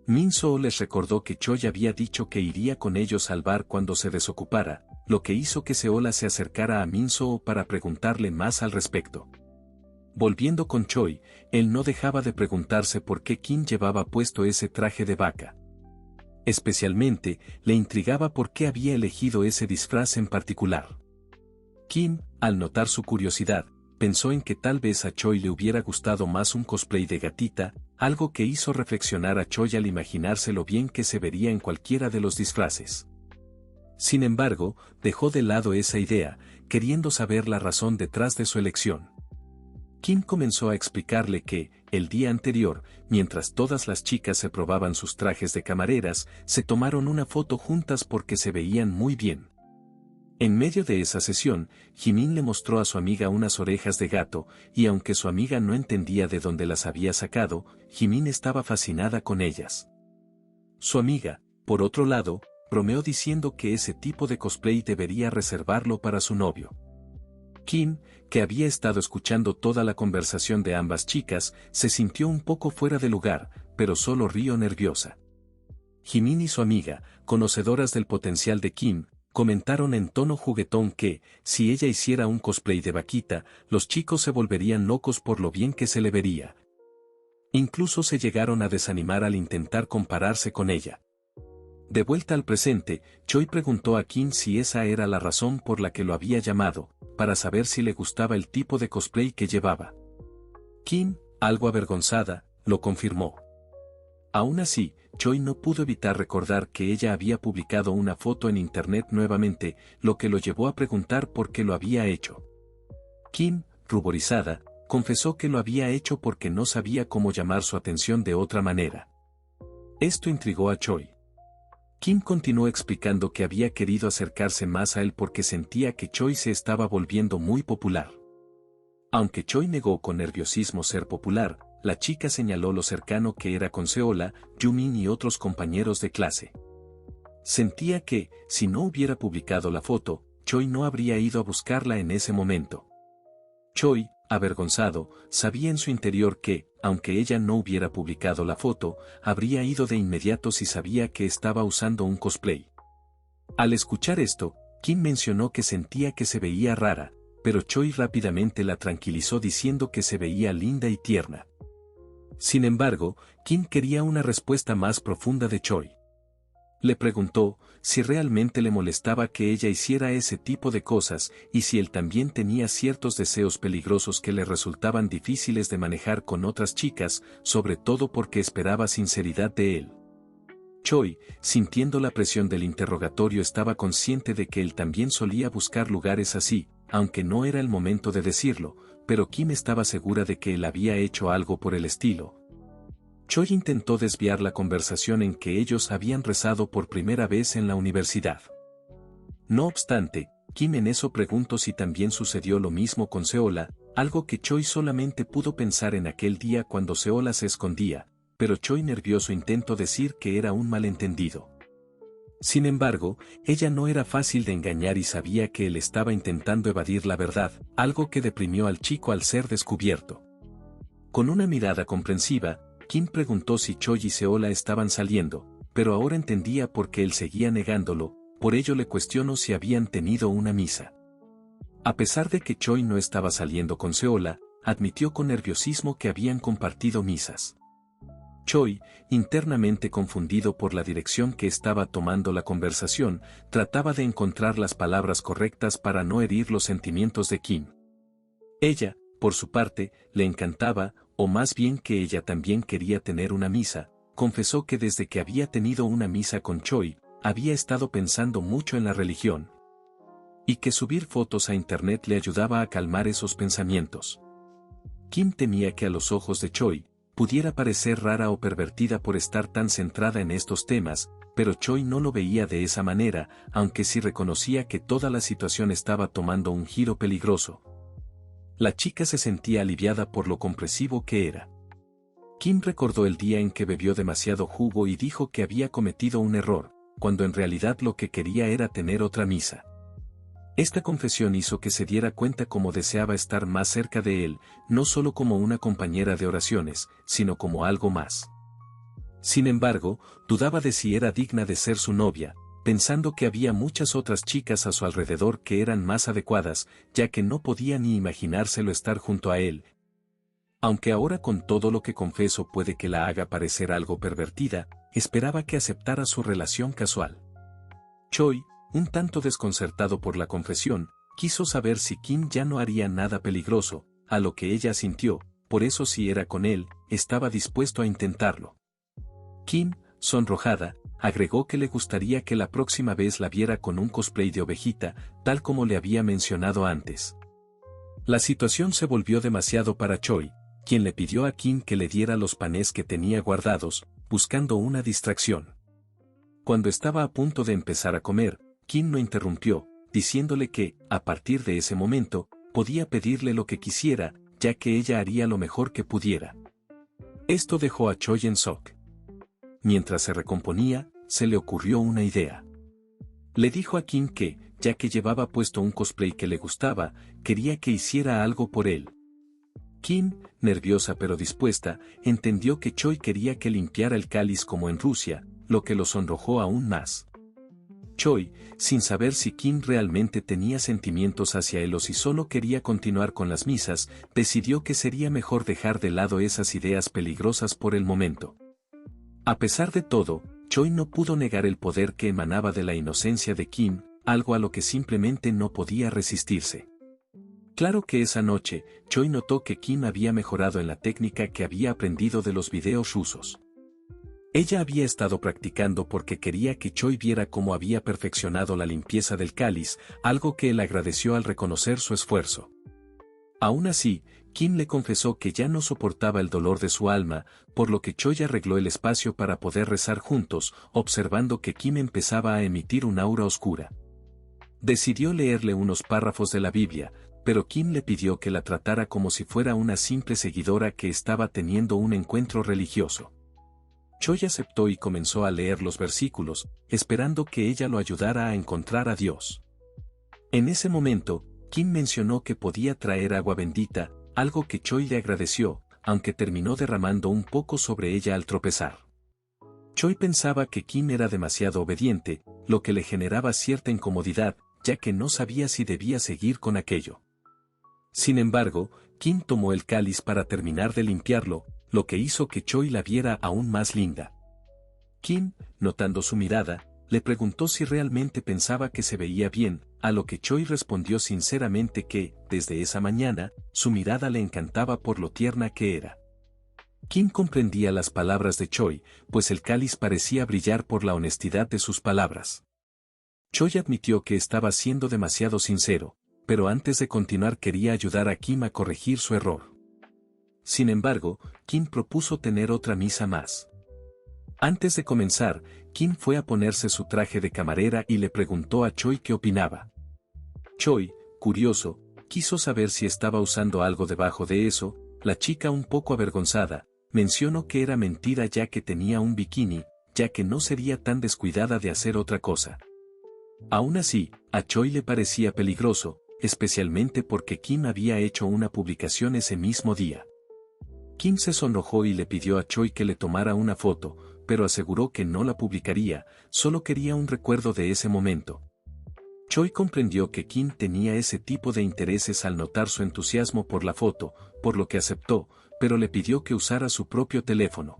Min-soo les recordó que Choi había dicho que iría con ellos al bar cuando se desocupara, lo que hizo que Seola se acercara a Min-soo para preguntarle más al respecto. Volviendo con Choi, él no dejaba de preguntarse por qué Kim llevaba puesto ese traje de vaca. Especialmente, le intrigaba por qué había elegido ese disfraz en particular. Kim, al notar su curiosidad, pensó en que tal vez a Choi le hubiera gustado más un cosplay de gatita, algo que hizo reflexionar a Choi al imaginarse lo bien que se vería en cualquiera de los disfraces. Sin embargo, dejó de lado esa idea, queriendo saber la razón detrás de su elección. Kim comenzó a explicarle que, el día anterior, mientras todas las chicas se probaban sus trajes de camareras, se tomaron una foto juntas porque se veían muy bien. En medio de esa sesión, Jimin le mostró a su amiga unas orejas de gato, y aunque su amiga no entendía de dónde las había sacado, Jimin estaba fascinada con ellas. Su amiga, por otro lado, bromeó diciendo que ese tipo de cosplay debería reservarlo para su novio. Kim, que había estado escuchando toda la conversación de ambas chicas, se sintió un poco fuera de lugar, pero solo rió nerviosa. Jimin y su amiga, conocedoras del potencial de Kim, comentaron en tono juguetón que, si ella hiciera un cosplay de vaquita, los chicos se volverían locos por lo bien que se le vería. Incluso se llegaron a desanimar al intentar compararse con ella. De vuelta al presente, Choi preguntó a Kim si esa era la razón por la que lo había llamado, para saber si le gustaba el tipo de cosplay que llevaba. Kim, algo avergonzada, lo confirmó. Aún así, Choi no pudo evitar recordar que ella había publicado una foto en internet nuevamente, lo que lo llevó a preguntar por qué lo había hecho. Kim, ruborizada, confesó que lo había hecho porque no sabía cómo llamar su atención de otra manera. Esto intrigó a Choi. Kim continuó explicando que había querido acercarse más a él porque sentía que Choi se estaba volviendo muy popular. Aunque Choi negó con nerviosismo ser popular, la chica señaló lo cercano que era con Seola, Yumin y otros compañeros de clase. Sentía que, si no hubiera publicado la foto, Choi no habría ido a buscarla en ese momento. Choi, avergonzado, sabía en su interior que, aunque ella no hubiera publicado la foto, habría ido de inmediato si sabía que estaba usando un cosplay. Al escuchar esto, Kim mencionó que sentía que se veía rara, pero Choi rápidamente la tranquilizó diciendo que se veía linda y tierna. Sin embargo, Kim quería una respuesta más profunda de Choi. Le preguntó si realmente le molestaba que ella hiciera ese tipo de cosas y si él también tenía ciertos deseos peligrosos que le resultaban difíciles de manejar con otras chicas, sobre todo porque esperaba sinceridad de él. Choi, sintiendo la presión del interrogatorio, estaba consciente de que él también solía buscar lugares así, aunque no era el momento de decirlo, pero Kim estaba segura de que él había hecho algo por el estilo. Choi intentó desviar la conversación en que ellos habían rezado por primera vez en la universidad. No obstante, Kim en eso preguntó si también sucedió lo mismo con Seola, algo que Choi solamente pudo pensar en aquel día cuando Seola se escondía, pero Choi nervioso intentó decir que era un malentendido. Sin embargo, ella no era fácil de engañar y sabía que él estaba intentando evadir la verdad, algo que deprimió al chico al ser descubierto. Con una mirada comprensiva, Kim preguntó si Choi y Seola estaban saliendo, pero ahora entendía por qué él seguía negándolo, por ello le cuestionó si habían tenido una misa. A pesar de que Choi no estaba saliendo con Seola, admitió con nerviosismo que habían compartido misas. Choi, internamente confundido por la dirección que estaba tomando la conversación, trataba de encontrar las palabras correctas para no herir los sentimientos de Kim. Ella, por su parte, le encantaba, o más bien que ella también quería tener una misa. Confesó que desde que había tenido una misa con Choi, había estado pensando mucho en la religión. Y que subir fotos a internet le ayudaba a calmar esos pensamientos. Kim temía que a los ojos de Choi, pudiera parecer rara o pervertida por estar tan centrada en estos temas, pero Choi no lo veía de esa manera, aunque sí reconocía que toda la situación estaba tomando un giro peligroso. La chica se sentía aliviada por lo comprensivo que era. Kim recordó el día en que bebió demasiado jugo y dijo que había cometido un error, cuando en realidad lo que quería era tener otra misa. Esta confesión hizo que se diera cuenta cómo deseaba estar más cerca de él, no solo como una compañera de oraciones, sino como algo más. Sin embargo, dudaba de si era digna de ser su novia, pensando que había muchas otras chicas a su alrededor que eran más adecuadas, ya que no podía ni imaginárselo estar junto a él. Aunque ahora con todo lo que confesó puede que la haga parecer algo pervertida, esperaba que aceptara su relación casual. Choi, un tanto desconcertado por la confesión, quiso saber si Kim ya no haría nada peligroso, a lo que ella asintió, por eso si era con él, estaba dispuesto a intentarlo. Kim, sonrojada, agregó que le gustaría que la próxima vez la viera con un cosplay de ovejita, tal como le había mencionado antes. La situación se volvió demasiado para Choi, quien le pidió a Kim que le diera los panes que tenía guardados, buscando una distracción. Cuando estaba a punto de empezar a comer, Kim lo interrumpió, diciéndole que, a partir de ese momento, podía pedirle lo que quisiera, ya que ella haría lo mejor que pudiera. Esto dejó a Choi en shock. Mientras se recomponía, se le ocurrió una idea. Le dijo a Kim que, ya que llevaba puesto un cosplay que le gustaba, quería que hiciera algo por él. Kim, nerviosa pero dispuesta, entendió que Choi quería que limpiara el cáliz como en Rusia, lo que lo sonrojó aún más. Choi, sin saber si Kim realmente tenía sentimientos hacia él o si solo quería continuar con las misas, decidió que sería mejor dejar de lado esas ideas peligrosas por el momento. A pesar de todo, Choi no pudo negar el poder que emanaba de la inocencia de Kim, algo a lo que simplemente no podía resistirse. Claro que esa noche, Choi notó que Kim había mejorado en la técnica que había aprendido de los videos rusos. Ella había estado practicando porque quería que Choi viera cómo había perfeccionado la limpieza del cáliz, algo que él agradeció al reconocer su esfuerzo. Aún así, Kim le confesó que ya no soportaba el dolor de su alma, por lo que Choi arregló el espacio para poder rezar juntos, observando que Kim empezaba a emitir un aura oscura. Decidió leerle unos párrafos de la Biblia, pero Kim le pidió que la tratara como si fuera una simple seguidora que estaba teniendo un encuentro religioso. Choi aceptó y comenzó a leer los versículos, esperando que ella lo ayudara a encontrar a Dios. En ese momento, Kim mencionó que podía traer agua bendita, algo que Choi le agradeció, aunque terminó derramando un poco sobre ella al tropezar. Choi pensaba que Kim era demasiado obediente, lo que le generaba cierta incomodidad, ya que no sabía si debía seguir con aquello. Sin embargo, Kim tomó el cáliz para terminar de limpiarlo, lo que hizo que Choi la viera aún más linda. Kim, notando su mirada, le preguntó si realmente pensaba que se veía bien, a lo que Choi respondió sinceramente que, desde esa mañana, su mirada le encantaba por lo tierna que era. Kim comprendía las palabras de Choi, pues el cáliz parecía brillar por la honestidad de sus palabras. Choi admitió que estaba siendo demasiado sincero, pero antes de continuar quería ayudar a Kim a corregir su error. Sin embargo, Kim propuso tener otra misa más. Antes de comenzar, Kim fue a ponerse su traje de camarera y le preguntó a Choi qué opinaba. Choi, curioso, quiso saber si estaba usando algo debajo de eso. La chica, un poco avergonzada, mencionó que era mentira ya que tenía un bikini, ya que no sería tan descuidada de hacer otra cosa. Aún así, a Choi le parecía peligroso, especialmente porque Kim había hecho una publicación ese mismo día. Kim se sonrojó y le pidió a Choi que le tomara una foto, pero aseguró que no la publicaría, solo quería un recuerdo de ese momento. Choi comprendió que Kim tenía ese tipo de intereses al notar su entusiasmo por la foto, por lo que aceptó, pero le pidió que usara su propio teléfono.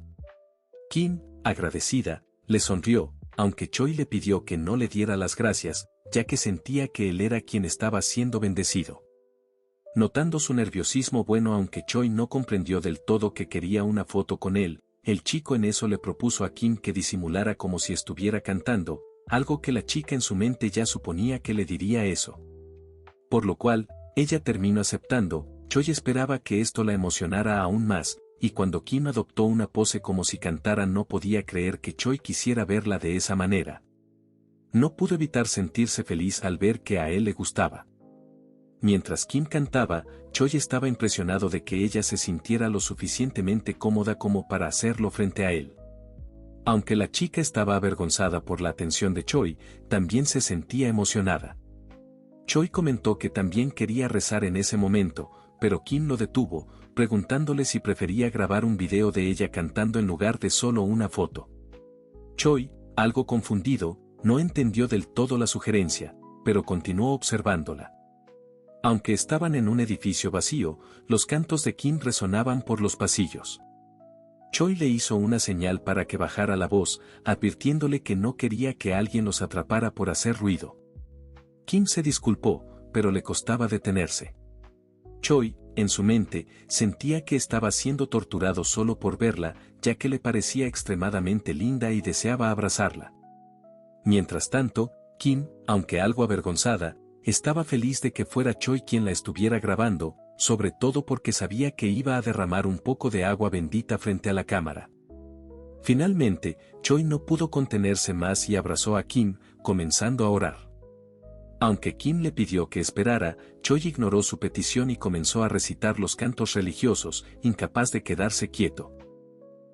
Kim, agradecida, le sonrió, aunque Choi le pidió que no le diera las gracias, ya que sentía que él era quien estaba siendo bendecido. Notando su nerviosismo aunque Choi no comprendió del todo que quería una foto con él, el chico en eso le propuso a Kim que disimulara como si estuviera cantando, algo que la chica en su mente ya suponía que le diría eso. Por lo cual, ella terminó aceptando. Choi esperaba que esto la emocionara aún más, y cuando Kim adoptó una pose como si cantara no podía creer que Choi quisiera verla de esa manera. No pudo evitar sentirse feliz al ver que a él le gustaba. Mientras Kim cantaba, Choi estaba impresionado de que ella se sintiera lo suficientemente cómoda como para hacerlo frente a él. Aunque la chica estaba avergonzada por la atención de Choi, también se sentía emocionada. Choi comentó que también quería rezar en ese momento, pero Kim lo detuvo, preguntándole si prefería grabar un video de ella cantando en lugar de solo una foto. Choi, algo confundido, no entendió del todo la sugerencia, pero continuó observándola. Aunque estaban en un edificio vacío, los cantos de Kim resonaban por los pasillos. Choi le hizo una señal para que bajara la voz, advirtiéndole que no quería que alguien los atrapara por hacer ruido. Kim se disculpó, pero le costaba detenerse. Choi, en su mente, sentía que estaba siendo torturado solo por verla, ya que le parecía extremadamente linda y deseaba abrazarla. Mientras tanto, Kim, aunque algo avergonzada, estaba feliz de que fuera Choi quien la estuviera grabando, sobre todo porque sabía que iba a derramar un poco de agua bendita frente a la cámara. Finalmente, Choi no pudo contenerse más y abrazó a Kim, comenzando a orar. Aunque Kim le pidió que esperara, Choi ignoró su petición y comenzó a recitar los cantos religiosos, incapaz de quedarse quieto.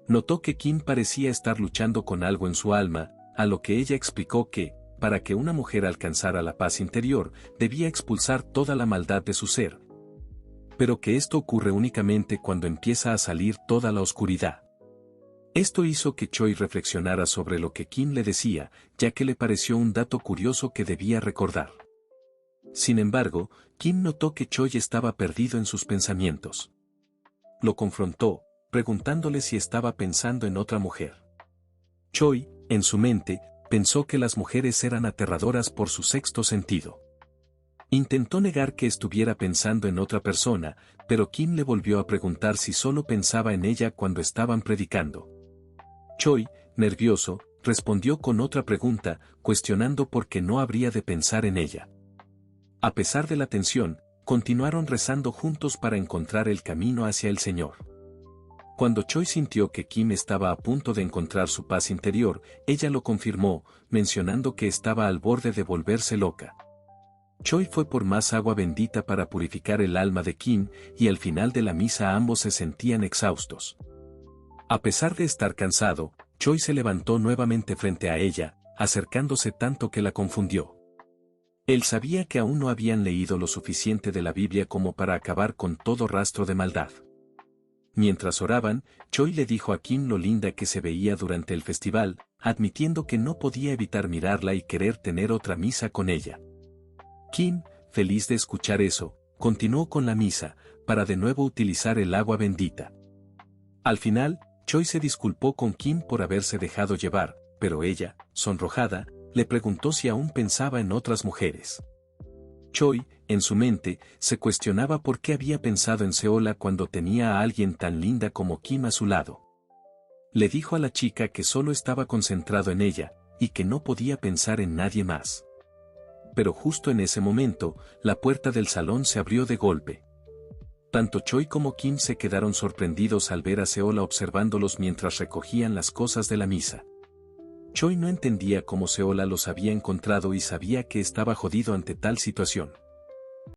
Notó que Kim parecía estar luchando con algo en su alma, a lo que ella explicó que, para que una mujer alcanzara la paz interior, debía expulsar toda la maldad de su ser. Pero que esto ocurre únicamente cuando empieza a salir toda la oscuridad. Esto hizo que Choi reflexionara sobre lo que Kim le decía, ya que le pareció un dato curioso que debía recordar. Sin embargo, Kim notó que Choi estaba perdido en sus pensamientos. Lo confrontó, preguntándole si estaba pensando en otra mujer. Choi, en su mente, pensó que las mujeres eran aterradoras por su sexto sentido. Intentó negar que estuviera pensando en otra persona, pero Kim le volvió a preguntar si solo pensaba en ella cuando estaban predicando. Choi, nervioso, respondió con otra pregunta, cuestionando por qué no habría de pensar en ella. A pesar de la tensión, continuaron rezando juntos para encontrar el camino hacia el Señor. Cuando Choi sintió que Kim estaba a punto de encontrar su paz interior, ella lo confirmó, mencionando que estaba al borde de volverse loca. Choi fue por más agua bendita para purificar el alma de Kim, y al final de la misa ambos se sentían exhaustos. A pesar de estar cansado, Choi se levantó nuevamente frente a ella, acercándose tanto que la confundió. Él sabía que aún no habían leído lo suficiente de la Biblia como para acabar con todo rastro de maldad. Mientras oraban, Choi le dijo a Kim lo linda que se veía durante el festival, admitiendo que no podía evitar mirarla y querer tener otra misa con ella. Kim, feliz de escuchar eso, continuó con la misa, para de nuevo utilizar el agua bendita. Al final, Choi se disculpó con Kim por haberse dejado llevar, pero ella, sonrojada, le preguntó si aún pensaba en otras mujeres. Choi, en su mente, se cuestionaba por qué había pensado en Seola cuando tenía a alguien tan linda como Kim a su lado. Le dijo a la chica que solo estaba concentrado en ella, y que no podía pensar en nadie más. Pero justo en ese momento, la puerta del salón se abrió de golpe. Tanto Choi como Kim se quedaron sorprendidos al ver a Seola observándolos mientras recogían las cosas de la misa. Choi no entendía cómo Seola los había encontrado y sabía que estaba jodido ante tal situación.